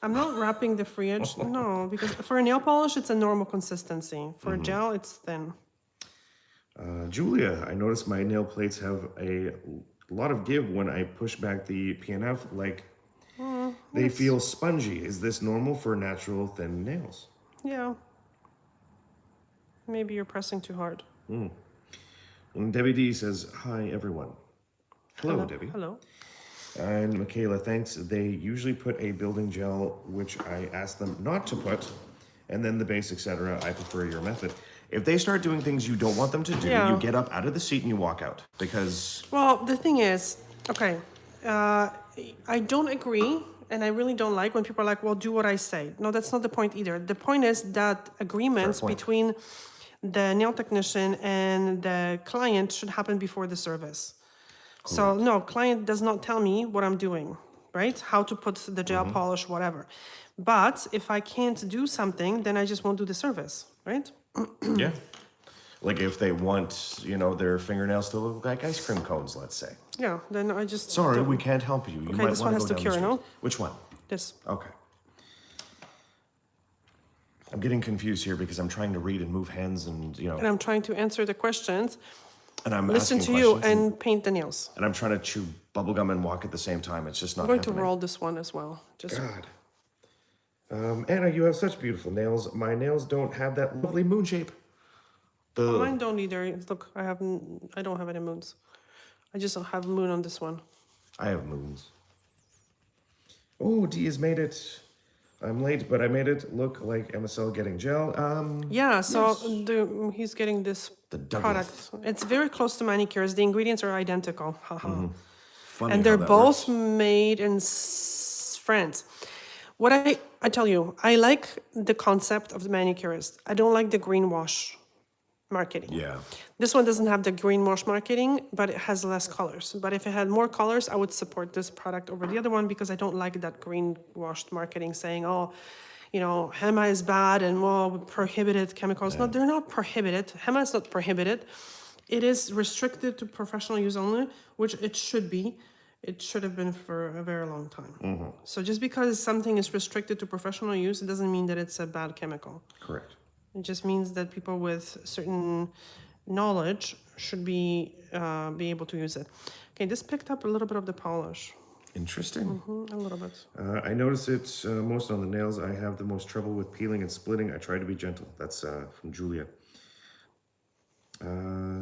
I'm not wrapping the free edge. No, because for a nail polish, it's a normal consistency. For a gel, it's thin. Julia, I noticed my nail plates have a lot of give when I push back the PNF, like they feel spongy. Is this normal for natural thin nails? Yeah. Maybe you're pressing too hard. And Debbie D says, hi, everyone. Hello, Debbie. Hello. And Michaela, thanks. They usually put a building gel, which I ask them not to put, and then the base, etc. I prefer your method. If they start doing things you don't want them to do, Yeah. you get up out of the seat and you walk out. Because... Well, the thing is, okay, I don't agree, and I really don't like when people are like, well, do what I say. No, that's not the point either. The point is that agreements between the nail technician and the client should happen before the service. Correct. So no, client does not tell me what I'm doing, right? How to put the gel polish, whatever. But if I can't do something, then I just won't do the service, right? Yeah. Like if they want, their fingernails to look like ice cream cones, let's say. Yeah, then I just... Sorry, we can't help you. You okay, might this want one to has go to down cure, the street. no? Which one? This. Okay. I'm getting confused here because I'm trying to read and move hands and, And I'm trying to answer the questions, and I'm listen asking to you, questions and paint the nails. and I'm trying to chew bubblegum and walk at the same time. It's just not I'm going happening. to roll this one as well. Just God. Anna, you have such beautiful nails. My nails don't have that lovely moon shape. Mine don't either. Look, I don't have any moons. I just don't have moon on this one. I have moons. Oh, Dee has made it. I'm late, but I made it look like MSL getting gel. Yeah, so yes. he's getting this The product. Douglas. It's very close to Manicure's. The ingredients are identical. Haha. Funny And how they're that both works. made in France. What I tell you, I like the concept of the manicurist. I don't like the greenwash marketing. Yeah. This one doesn't have the greenwash marketing, but it has less colors. But if it had more colors, I would support this product over the other one because I don't like that greenwashed marketing saying, oh, you know, HEMA is bad and well, prohibited chemicals. No, they're not prohibited. HEMA is not prohibited. It is restricted to professional use only, which it should be. It should have been for a very long time. So just because something is restricted to professional use, it doesn't mean that it's a bad chemical. Correct. It just means that people with certain knowledge should be able to use it. Okay, this picked up a little bit of the polish. Interesting. A little bit. I notice it most on the nails. I have the most trouble with peeling and splitting. I try to be gentle. That's from Julia.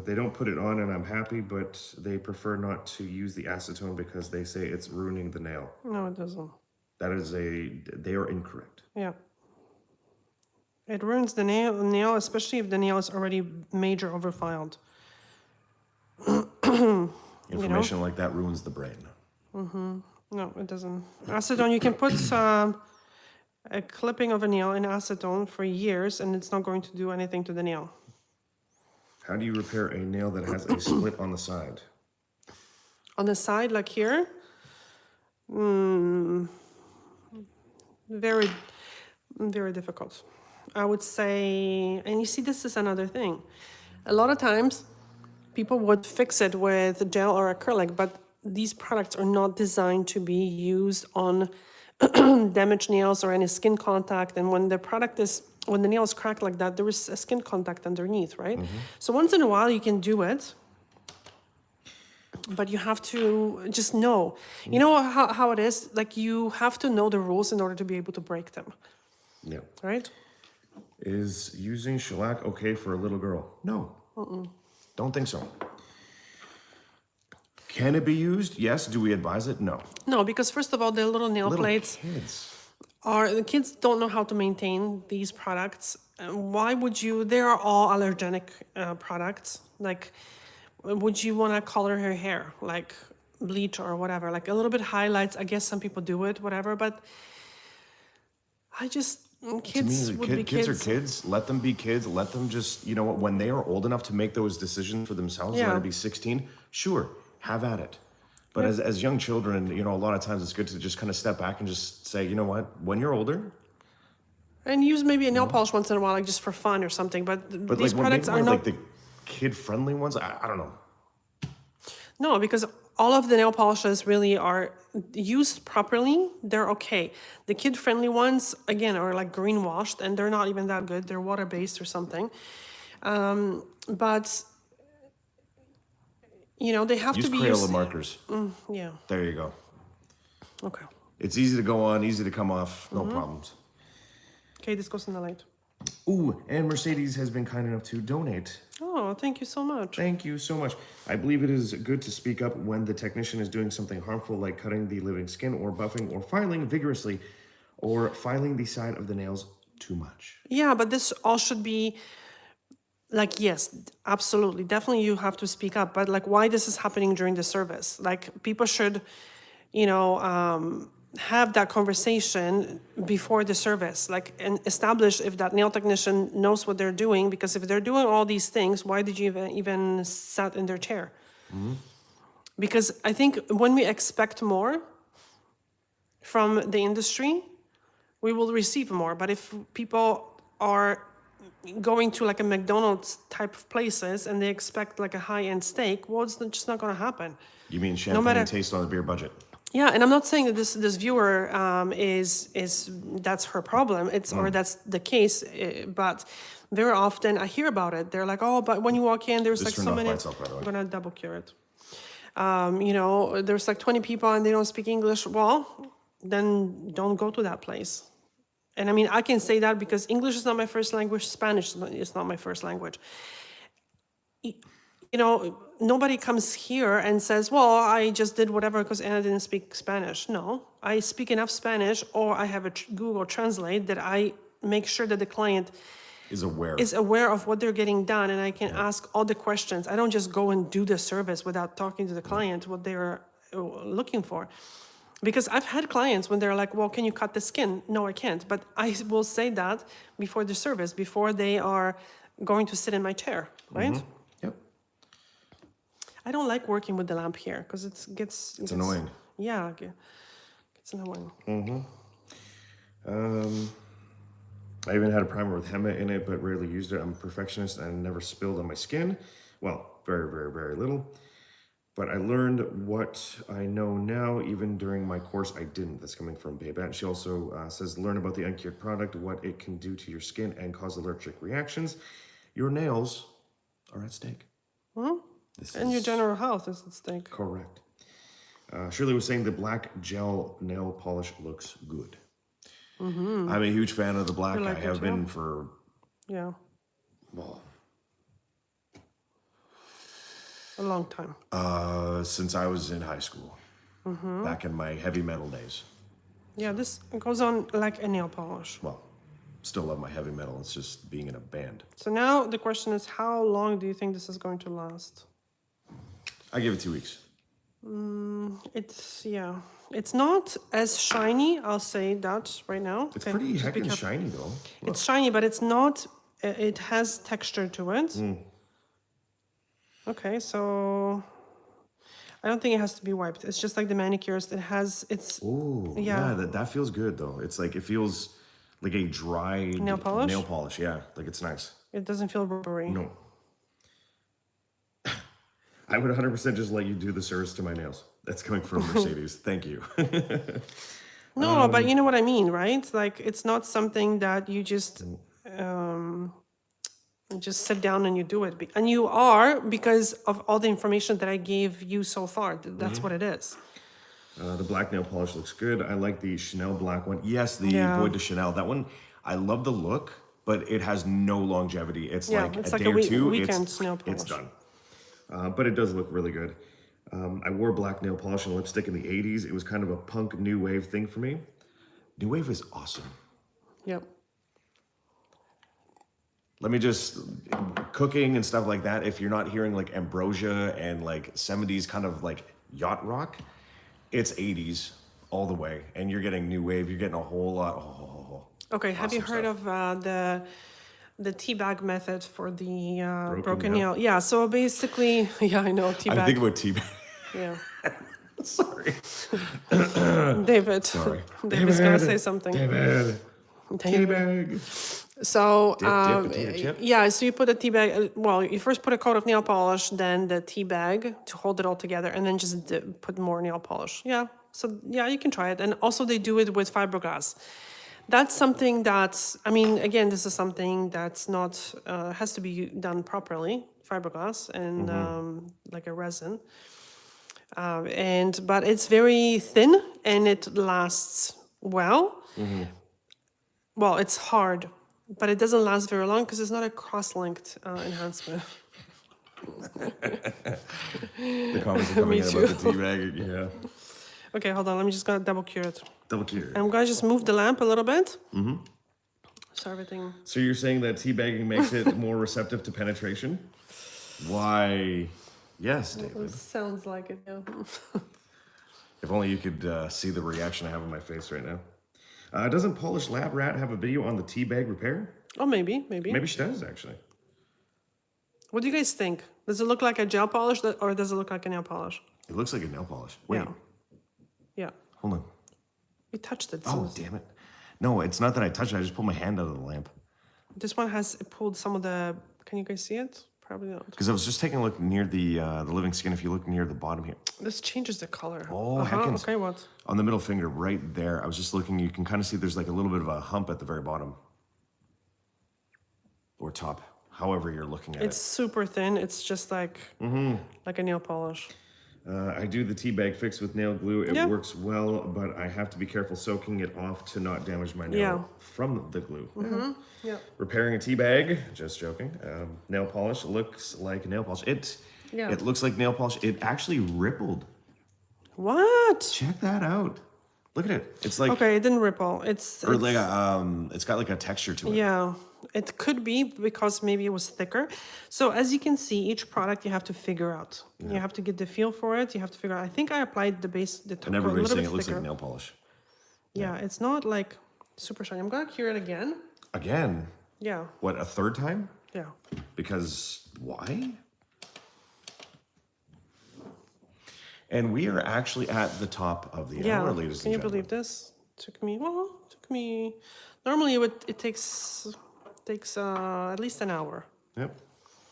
They don't put it on and I'm happy, but they prefer not to use the acetone because they say it's ruining the nail. No, it doesn't. They are incorrect. Yeah. It ruins the nail, especially if the nail is already major overfiled. Information like that ruins the brain. No, it doesn't. Acetone, you can put a clipping of a nail in acetone for years and it's not going to do anything to the nail. How do you repair a nail that has a split on the side? On the side, like here, very, very difficult. I would say, and you see, this is another thing. A lot of times, people would fix it with gel or acrylic, but these products are not designed to be used on damaged nails or any skin contact. And when the nail is cracked like that, there is a skin contact underneath, right? So once in a while you can do it, but you have to just know. You know how it is? Like you have to know the rules in order to be able to break them, Yeah. right? Is using shellac okay for a little girl? No. Don't think so. Can it be used? Yes. Do we advise it? No. No, because first of all, the little nail plates Kids. the kids don't know how to maintain these products. Why would you? They are all allergenic products. Like, would you want to color her hair like bleach or whatever? Like a little bit highlights. I guess some people do it, whatever. But I just kids To me, would be kids kids. are kids. Let them be kids. Let them just, when they are old enough to make those decisions for themselves, Yeah. let it be 16, sure, have at it. But as young children, a lot of times it's good to just kind of step back and just say, you know what, when you're older. And use maybe a nail polish once in a while, like just for fun or something. But these like products are not. like the kid-friendly ones. I don't know. No, because all of the nail polishes really are used properly. They're okay. The kid-friendly ones, again, are like greenwashed, and they're not even that good. They're water-based or something. But they have Use to be Crayola used. markers. Yeah. There you go. Okay. It's easy to go on, easy to come off, no problems. Okay, this goes in the light. Ooh, and Mercedes has been kind enough to donate. Oh, thank you so much. Thank you so much. I believe it is good to speak up when the technician is doing something harmful like cutting the living skin or buffing or filing vigorously or filing the side of the nails too much. Yeah, but this all should be like, yes, absolutely. Definitely you have to speak up. But like why this is happening during the service? Like people should, have that conversation before the service, like, and establish if that nail technician knows what they're doing. Because if they're doing all these things, why did you even sat in their chair? Because I think when we expect more from the industry, we will receive more. But if people are going to like a McDonald's type of places and they expect like a high-end steak, well, it's just not going to happen. You mean champagne taste on the beer budget? Yeah, and I'm not saying that this viewer is that's her problem. Or that's the case, but very often I hear about it. They're like, oh, but when you walk in, there's This like turned so off many. by itself, by the way. I'm gonna double cure it. There's like 20 people and they don't speak English. Well, then don't go to that place. And I mean, I can say that because English is not my first language. Spanish is not my first language. nobody comes here and says, well, I just did whatever because Anna didn't speak Spanish. No, I speak enough Spanish, or I have a Google Translate that I make sure that the client Is aware. is aware of what they're getting done, and I can ask all the questions. I don't just go and do the service without talking to the client what they're looking for. Because I've had clients when they're like, well, can you cut the skin? No, I can't. But I will say that before the service, before they are going to sit in my chair, right? Yep. I don't like working with the lamp here because it gets annoying. Yeah, it's annoying. I even had a primer with HEMA in it, but rarely used it. I'm a perfectionist and never spilled on my skin. Well, very, very, very little. But I learned what I know now, even during my course, I didn't. That's coming from Baybet. She also says, learn about the uncured product, what it can do to your skin and cause allergic reactions. Your nails are at stake. And your general health is at stake. Correct. Shirley was saying the black gel nail polish looks good. I'm a huge fan of the black. like I it, have yeah? been for, Yeah, well, a long time. since I was in high school, back in my heavy metal days. Yeah, this goes on like a nail polish. Well, still love my heavy metal. It's just being in a band. So now the question is, how long do you think this is going to last? I give it 2 weeks. It's not as shiny. I'll say that right now. It's pretty just be heckin' careful. shiny though. It's shiny, but it's not. It has texture to it. Okay, so I don't think it has to be wiped. It's just like the manicures. It has. It's. Ooh, yeah, that feels good though. It's like, it feels like a dry Nail polish? Nail polish, yeah. Like it's nice. It doesn't feel rubbery. No. I would 100% just let you do the service to my nails. That's coming from Mercedes. Thank you. No, but you know what I mean, right? Like it's not something that you just sit down and you do it. And you are, because of all the information that I gave you so far. That's what it is. The black nail polish looks good. I like the Chanel black one. Yes, the Yeah. Bois de Chanel. That one, I love the look, but it has no longevity. It's like it's a like day a or two. weekend It's, nail it's polish. done. But it does look really good. I wore black nail polish and lipstick in the 80s. It was kind of a punk new wave thing for me. New wave is awesome. Yep. Let me just, cooking and stuff like that, if you're not hearing like ambrosia and like 70s kind of like yacht rock, it's 80s all the way. And you're getting new wave, you're getting a whole lot. Okay, have you Awesome heard stuff. of the tea bag method for the broken nail? nail? Yeah, so basically, yeah, I know, tea I bag. think about tea. Yeah. Sorry. David. Sorry. David's gonna say something. David. Tea bag. So, Dip the tea chip? yeah, so you put a tea bag, well, you first put a coat of nail polish, then the tea bag to hold it all together, and then just put more nail polish. Yeah, so yeah, you can try it. And also they do it with fiberglass. That's something that's, I mean, again, this is something that's not, has to be done properly, fiberglass, and like a resin. But it's very thin and it lasts well. Well, it's hard, but it doesn't last very long because it's not a cross-linked enhancement. The comments are coming in about the tea bag. Yeah. Okay, hold on. Let me just go double cure it. Double cure. I'm going to just move the lamp a little bit. So everything. So you're saying that teabagging makes it more receptive to penetration? Why, yes, David. Sounds like it, yeah. If only you could see the reaction I have on my face right now. Doesn't Polish Lab Rat have a video on the teabag repair? Oh, maybe. Maybe she does, actually. What do you guys think? Does it look like a gel polish or does it look like a nail polish? It looks like a nail polish. Wait, Yeah. hold on. You touched it. Oh, damn it. No, it's not that I touched it. I just pulled my hand out of the lamp. This one has pulled some of the, can you guys see it? Probably not. Because I was just taking a look near the living skin. If you look near the bottom here. This changes the color. Oh, heckins. Okay, what? On the middle finger right there, I was just looking. You can kind of see there's like a little bit of a hump at the very bottom. Or top. However you're looking at It's super thin. It's just like like a nail polish. I do the tea bag fix with nail glue. It Yeah. works well, but I have to be careful soaking it off to not damage my nail Yeah. from the glue. Yeah. Repairing a tea bag, just joking. Nail polish looks like nail polish. Yeah. It looks like nail polish. It actually rippled. What? Check that out. Look at it. It's like, Okay, it didn't ripple. It's like it's got like a texture to it. yeah. It could be because maybe it was thicker. So as you can see, each product you have to figure out. You have to get the feel for it. You have to figure out. I think I applied the base, the top And coat a everybody's little saying bit it looks thicker. like nail polish. Yeah, it's not like super shiny. I'm gonna cure it again. Again? Yeah, What, a third time? yeah. Because why? And we are actually at the top of the Yeah. hour, ladies Can and you gentlemen. believe this? Took me. Normally it takes at least an hour. Yep.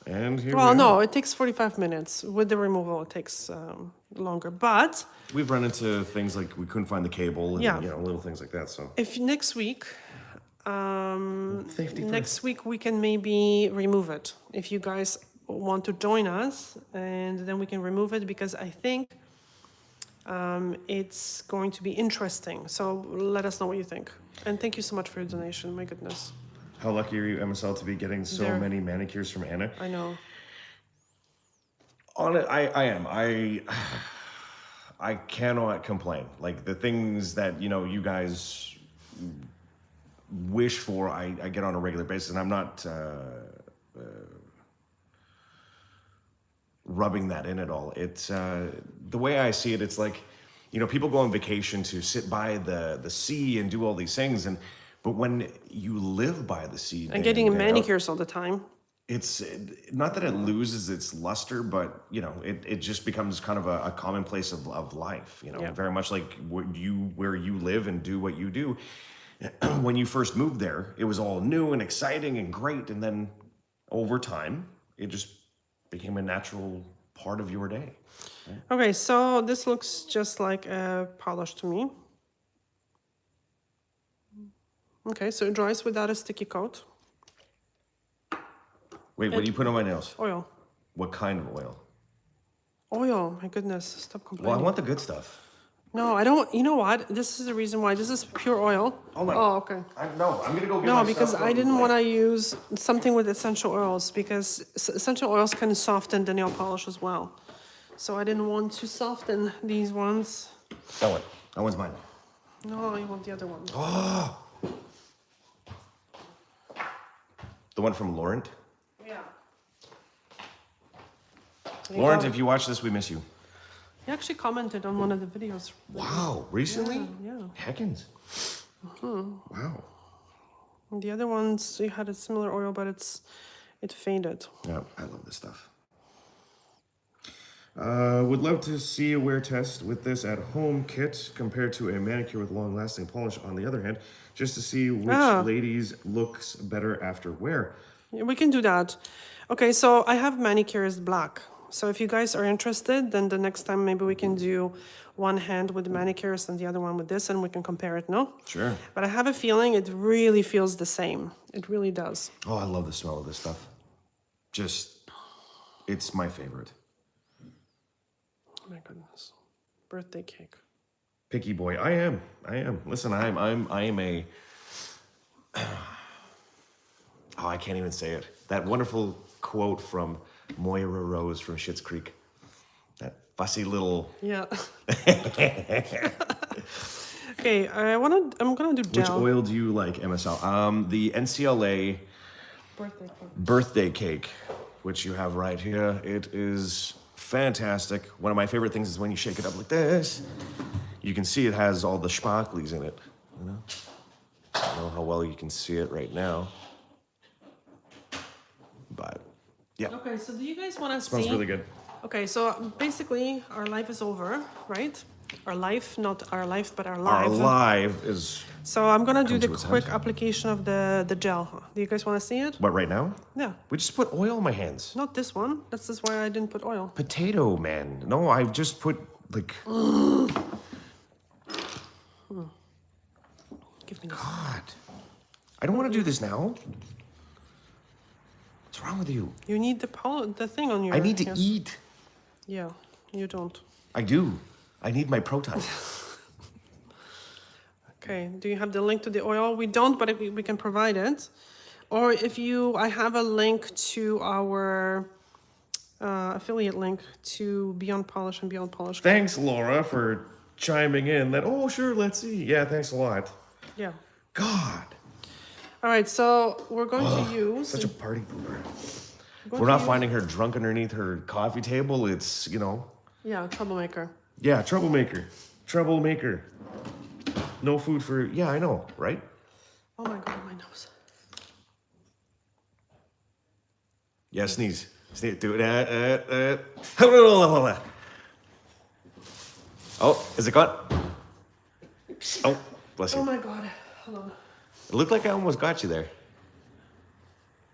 And here Well, we are. no, it takes 45 minutes. With the removal, it takes longer. But We've run into things like we couldn't find the cable and Yeah. little things like that. So if next week, safety next week we can maybe remove it. If you guys want to join us, and then we can remove it because I think it's going to be interesting. So let us know what you think. And thank you so much for your donation. My goodness, How lucky are you, MSL, to be getting so There. many manicures from Anna? I know. On it, I am. I cannot complain. Like the things that you guys wish for, I get on a regular basis, and I'm not rubbing that in at all. It's the way I see it. It's like people go on vacation to sit by the sea and do all these things, but when you live by the sea And day getting in, day out, manicures all the time. it's not that it loses its luster, but it just becomes kind of a commonplace of life. Yeah. Very much like where you live and do what you do. When you first moved there, it was all new and exciting and great, and then over time, it just became a natural part of your day. Okay, so this looks just like a polish to me. Okay, so it dries without a sticky coat. Wait, what do you put on my nails? Oil. What kind of oil? Oil, my goodness, stop Well, complaining. I want the good stuff. No, I don't, you know what? This is the reason why. This is pure oil. Hold on. Oh, okay. I'm gonna go get No, my because stuff I from, didn't like- want to use something with essential oils because essential oils can soften the nail polish as well. So I didn't want to soften these ones. That one. That one's mine. No, I want the other one. Oh. The one from Laurent. Yeah. There you Laurent, go. if you watch this, we miss you. He actually commented on one of the videos. Wow, recently? Yeah. Heckins. Wow. And the other ones, you had a similar oil, but it faded. Yeah, I love this stuff. Would love to see a wear test with this at home kit compared to a manicure with long-lasting polish on the other hand, just to see which ladies looks better after wear. Yeah, we can do that. Okay, so I have manicures black. So if you guys are interested, then the next time maybe we can do one hand with the manicures and the other one with this, and we can compare it, no? Sure. But I have a feeling it really feels the same. It really does. Oh, I love the smell of this stuff. It's my favorite. Oh my goodness. Birthday cake. Picky boy. I am. Listen, I am a oh, I can't even say it. That wonderful quote from Moira Rose from Schitt's Creek. That fussy little. Yeah. Okay, I'm gonna do gel. Which oil do you like, MSL? The NCLA birthday cake, which you have right here. It is fantastic. One of my favorite things is when you shake it up like this. You can see it has all the sparklies in it. I don't know how well you can see it right now, but yeah, Okay, so do you guys want to see? smells really good. Okay, so basically our life is over, right? Our life, not our life, but our Our life. live is So I'm gonna do Come the to its quick end. application of the gel. Do you guys want to see it? what right now? Yeah. We just put oil in my hands. Not this one. That's just why I didn't put oil. Potato man. No, I've just put like. Give me this. God, I don't want to do this now. What's wrong with you? You need the thing on your. I need to yes. eat. Yeah, you don't. I do. I need my protein. Okay. Do you have the link to the oil? We don't, but if we can provide it. Or if you, I have a link to our affiliate link to Beyond Polish and Beyond Polish. Thanks, Laura, for chiming in. That, oh, sure, let's see. Yeah, thanks a lot. Yeah. God. All right, so we're going to use... Such a party pooper. If we're not finding her drunk underneath her coffee table, it's, you know... Yeah, troublemaker. Yeah, troublemaker. Troublemaker. No food for... Yeah, I know, right? Oh my God, my nose. Yeah, sneeze. Sneeze. Do it. Oh, is it gone? Oh, bless you. Oh my God, hold on. It looked like I almost got you there.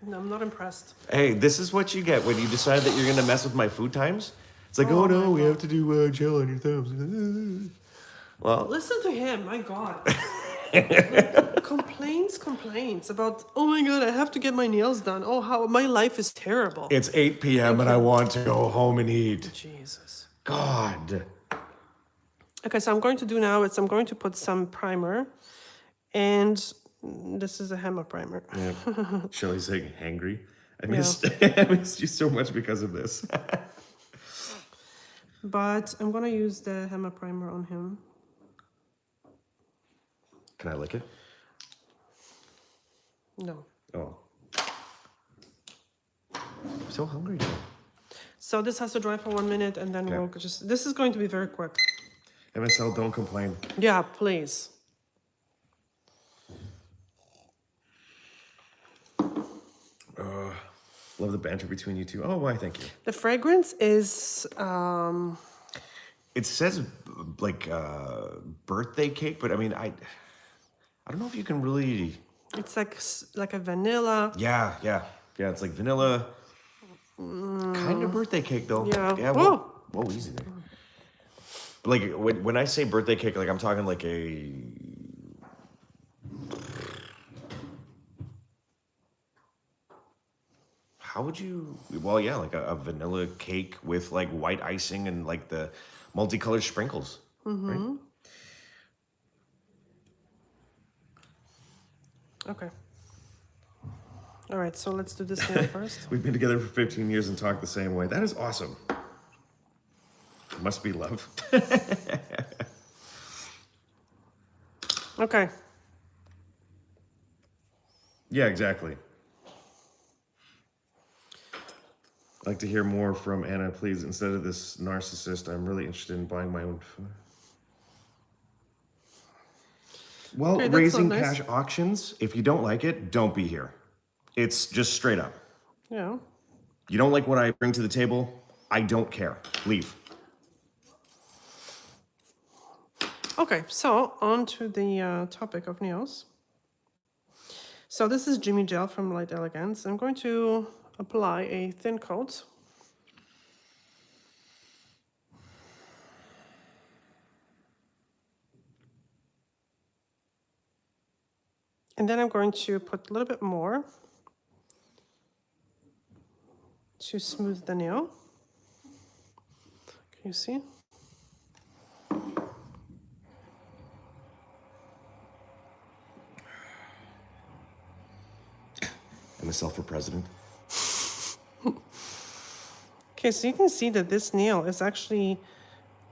No, I'm not impressed. Hey, this is what you get when you decide that you're going to mess with my food times. It's like, oh no, we have to do gel on your thumbs. Well, listen to him, my God. Like, complaints about, oh my God, I have to get my nails done. Oh, how my life is terrible. it's 8 p.m. and I want to go home and eat. Jesus. God. Okay, so I'm going to do now is I'm going to put some primer, and this is a HEMA primer. Yeah. Shelly's saying hangry. I missed you so much because of this. But I'm gonna use the HEMA primer on him. Can I lick it? No. Oh. I'm so hungry now. So this has to dry for 1 minute, and then we'll just... This is going to be very quick. MSL, don't complain. Yeah, please. Love the banter between you two. Oh, why? Thank you. The fragrance is... It says like birthday cake, but I mean, I don't know if you can really. It's like a vanilla. Yeah. It's like vanilla, kind of birthday cake though. Yeah. Yeah. Whoa, easy there. But like when I say birthday cake, like I'm talking like a. How would you? Well, yeah, like a vanilla cake with like white icing and like the multicolored sprinkles. Right? Okay. All right, so let's do this nail first. We've been together for 15 years and talk the same way. That is awesome. It must be love. Okay. Yeah, exactly. I'd like to hear more from Anna, please. Instead of this narcissist, I'm really interested in buying my own food. Well, Okay, raising not nice. cash auctions, if you don't like it, don't be here. It's just straight up. Yeah. You don't like what I bring to the table? I don't care. Leave. Okay, so on to the topic of nails. So this is Jimmy Gel from Light Elegance. I'm going to apply a thin coat. And then I'm going to put a little bit more to smooth the nail. Can you see? Myself for president. Okay, so you can see that this nail is actually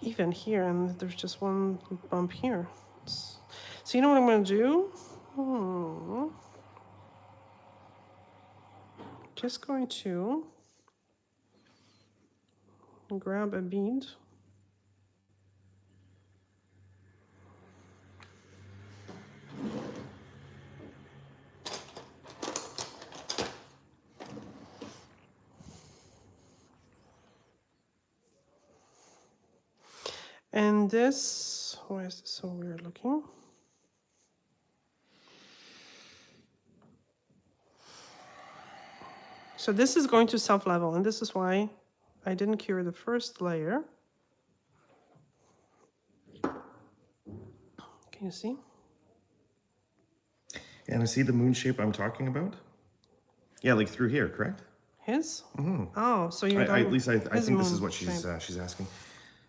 even here, and there's just one bump here. So you know what I'm going to do? Just going to grab a bead. And this, why is this so weird looking? So this is going to self-level, and this is why I didn't cure the first layer. Can you see? And I see the moon shape I'm talking about? Yeah, like through here, correct? His? Oh, so you're At least I think this is moon what she's asking.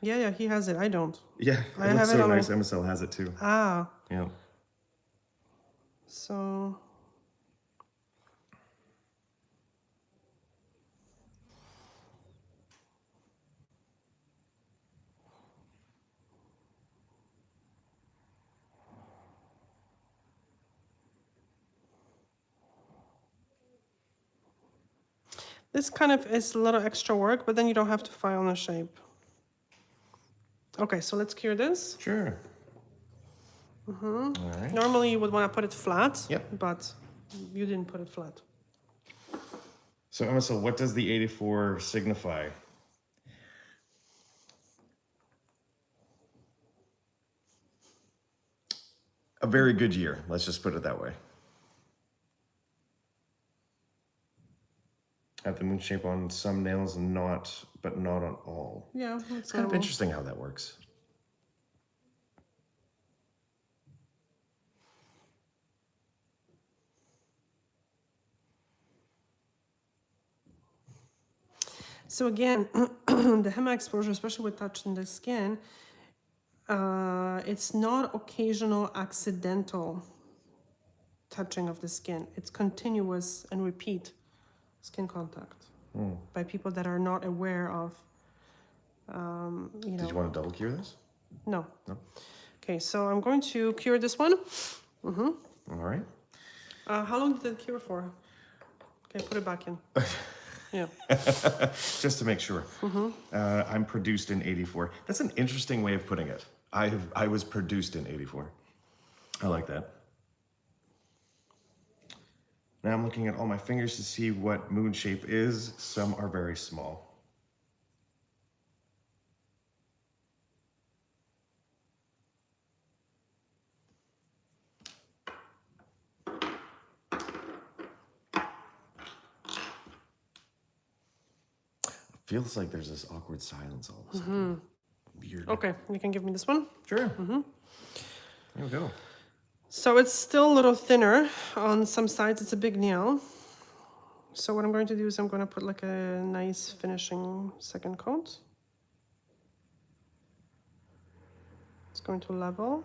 Yeah, he has it. I don't. Yeah, I it looks have it so on nice. MSL has it too. Ah. Yeah. So. This kind of is a little extra work, but then you don't have to file the shape. Okay, so let's cure this. Sure. All right. Normally you would want to put it flat, Yep. but you didn't put it flat. So Emma, so what does the 84 signify? A very good year. Let's just put it that way. Have the moon shape on some nails, but not on all. Yeah, It's kind of interesting how that works. So again, the HEMA exposure, especially with touching the skin, it's not occasional accidental touching of the skin. It's continuous and repeat skin contact by people that are not aware of, Did you want to double cure this? No. No. Okay, so I'm going to cure this one. All right. How long did it cure for? Okay, put it back in. Yeah. Just to make sure. I'm produced in 84. That's an interesting way of putting it. I was produced in 84. I like that. Now I'm looking at all my fingers to see what moon shape is. Some are very small. Feels like there's this awkward silence all of a sudden. Weird. Okay, you can give me this one. Sure. There we go. So it's still a little thinner on some sides. It's a big nail. So what I'm going to do is I'm going to put like a nice finishing second coat. It's going to level.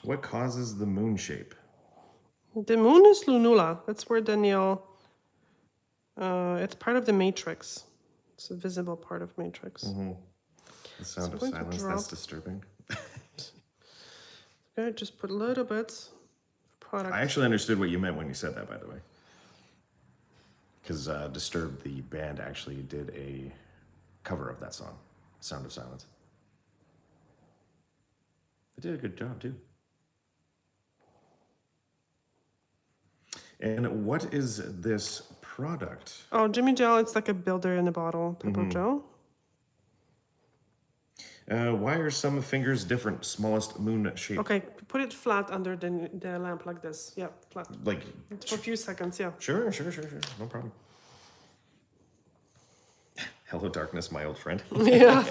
What causes the moon shape? The moon is lunula. That's where the nail, it's part of the matrix. It's a visible part of matrix. The sound So of I'm going to silence, drop- that's disturbing. Okay, just put a little bit of product. I actually understood what you meant when you said that, by the way. Because Disturbed, the band, actually did a cover of that song, Sound of Silence. They did a good job, too. And what is this product? Oh, Jimmy Gel, it's like a builder in a bottle type of gel. Why are some fingers different? Smallest moon shape. Okay, put it flat under the lamp like this. Yeah, flat. Like, For a few seconds, yeah. sure. No problem. Hello, darkness, my old friend. Yeah.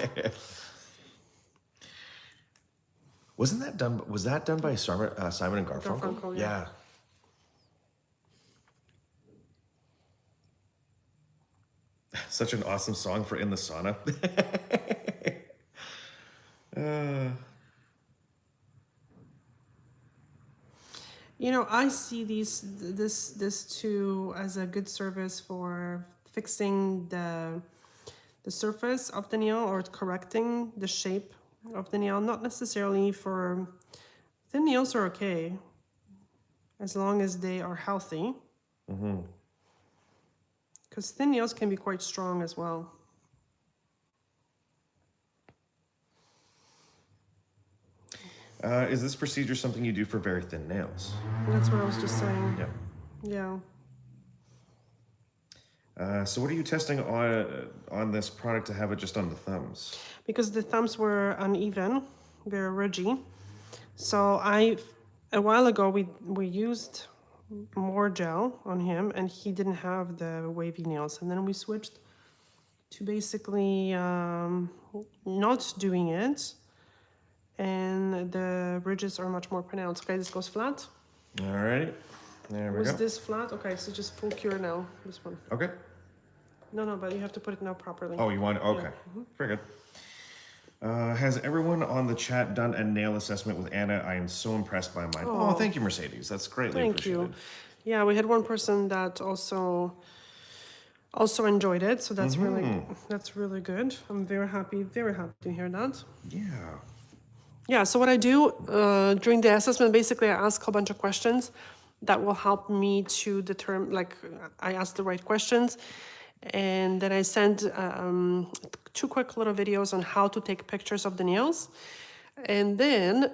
Was that done by Simon and Garfunkel? Garfunkel, yeah. Such an awesome song for in the sauna. You know, I see this too as a good service for fixing the surface of the nail or correcting the shape of the nail. Not necessarily for thin nails are okay as long as they are healthy. Because thin nails can be quite strong as well. Is this procedure something you do for very thin nails? That's what I was just saying. Yeah. Yeah. So what are you testing on this product to have it just on the thumbs? Because the thumbs were uneven, very ridgy. So a while ago we used more gel on him and he didn't have the wavy nails. And then we switched to basically not doing it. And the ridges are much more pronounced. Okay, this goes flat. All right. There we go. Was this flat? Okay, so just full cure now, this one. Okay. No, but you have to put it now properly. Oh, you want? Okay. Very good. Has everyone on the chat done a nail assessment with Anna? I am so impressed by mine. Oh, thank you, Mercedes. That's greatly Thank you. appreciated. Yeah, we had one person that also enjoyed it, so that's really good. I'm very happy to hear that. Yeah. Yeah, so what I do during the assessment, basically I ask a bunch of questions that will help me to determine, like, I ask the right questions. And then I send 2 quick little videos on how to take pictures of the nails. And then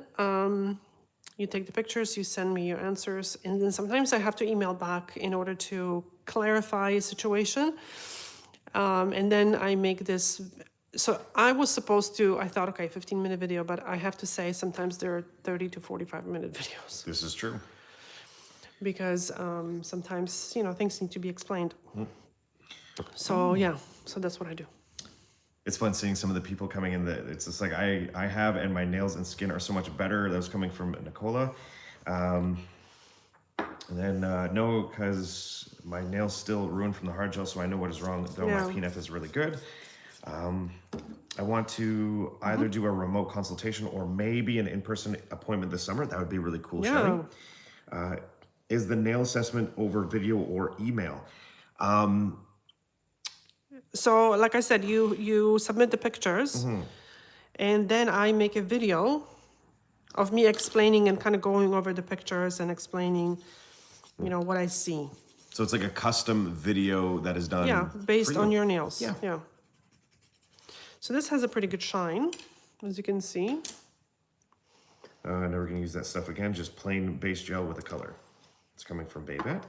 you take the pictures, you send me your answers, and then sometimes I have to email back in order to clarify a situation. And then I make this. So I was supposed to, I thought, okay, 15-minute video, but I have to say sometimes there are 30 to 45-minute videos. This is true. Because sometimes, you know, things need to be explained. So yeah, so that's what I do. It's fun seeing some of the people coming in that it's just like I have, and my nails and skin are so much better. That was coming from Nicola. And then no, because my nails still ruined from the hard gel, so I know what is wrong. Though my PNF is really good. I want to either do a remote consultation or maybe an in-person appointment this summer. That would be really cool. Yeah. Shelly. Is the nail assessment over video or email? So like I said, you submit the pictures, and then I make a video of me explaining and kind of going over the pictures and explaining, you know, what I see. So it's like a custom video that is done. Yeah, based for you. on your nails. Yeah. Yeah. So this has a pretty good shine, as you can see. Never gonna use that stuff again. Just plain base gel with a color. It's coming from Babette.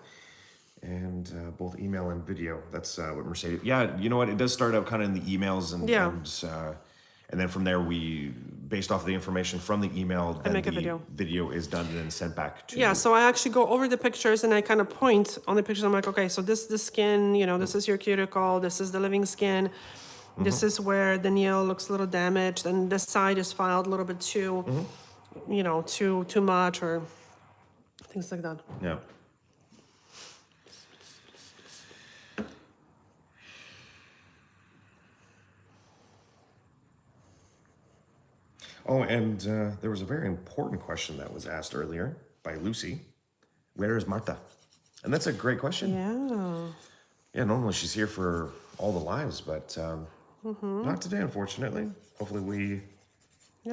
And both email and video. That's what Mercedes. Yeah, you know what? It does start out kind of in the emails, and then from there we, based off the information from the email, then make a the video. video is done and then sent back to. Yeah, so I actually go over the pictures and I kind of point on the pictures. I'm like, okay, so this is the skin, you know, this is your cuticle, this is the living skin, this is where the nail looks a little damaged, and this side is filed a little bit too, you know, too much, or things like that. Yeah. Oh, and there was a very important question that was asked earlier by Lucy. Where is Marta? And that's a great question. Yeah. Yeah, normally she's here for all the lives, but not today, unfortunately. Hopefully we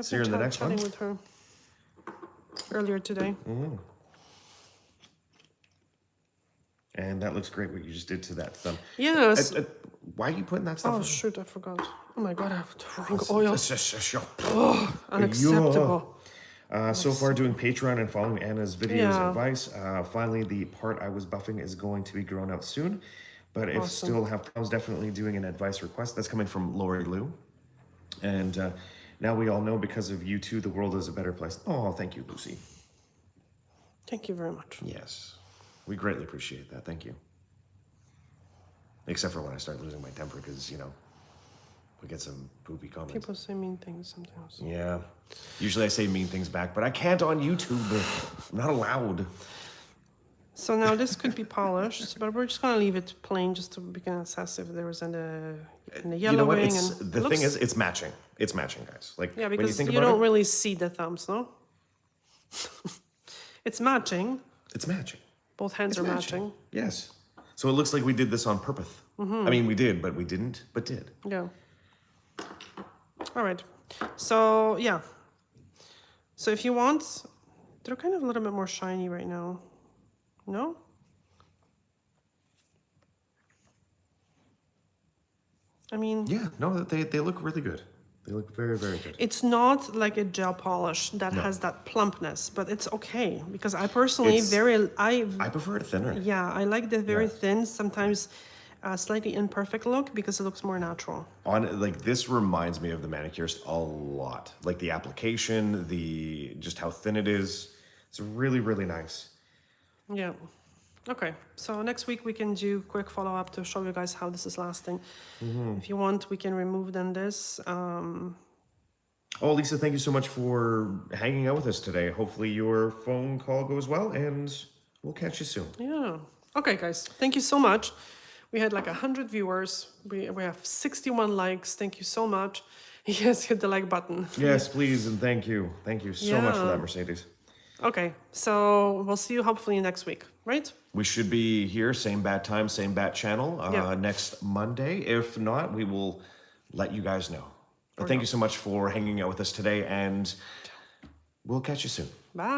see her in the next one. With her earlier today. And that looks great, what you just did to that thumb. Yes. Why are you putting that stuff Oh, on? shoot, I forgot. Oh my God, I have to drink oil. Oh, Unacceptable. So far doing Patreon and following Anna's videos Yeah. advice. Finally, the part I was buffing is going to be grown out soon. But if still have problems, definitely doing an advice request. That's coming from Lori Lou. And now we all know, because of you two, the world is a better place. Oh, thank you, Lucy. Thank you very much. Yes, we greatly appreciate that. Thank you. Except for when I start losing my temper, because, you know, we get some poopy comments. People say mean things sometimes. Yeah. Usually I say mean things back, but I can't on YouTube. I'm not allowed. So now this could be polished, but we're just gonna leave it plain just so we can assess if there was any yellowing. You know what? And The thing is, it's matching. It's matching, guys. Like, yeah, when you because think you about don't it, really see the thumbs, no? It's matching. it's matching. Both hands It's are matching. Yes. So it looks like we did this on purpose. I mean, we did, but we didn't, but did. Yeah. All right. So yeah. So if you want, they're kind of a little bit more shiny right now. No? I mean, Yeah, no, they look really good. They look very, very good. it's not like a gel polish that has that plumpness, but it's okay because I personally I prefer it thinner. yeah, I like the very thin, sometimes slightly imperfect look because it looks more natural. Like, this reminds me of the Manicures a lot. Like, the application, just how thin it is. It's really, really nice. Yeah. Okay, so next week we can do quick follow-up to show you guys how this is lasting. If you want, we can remove then this. Oh, Lisa, thank you so much for hanging out with us today. Hopefully your phone call goes well, and we'll catch you soon. Yeah. Okay, guys, thank you so much. We had like 100 viewers. We have 61 likes. Thank you so much. Yes, hit the like button. Yes, please, and thank you. Thank you so much for that, Mercedes. Okay, so we'll see you hopefully next week, right? We should be here, same bat time, same bat channel, Yeah. next Monday. If not, we will let you guys know. But thank you so much for hanging out with us today, and we'll catch you soon. Bye.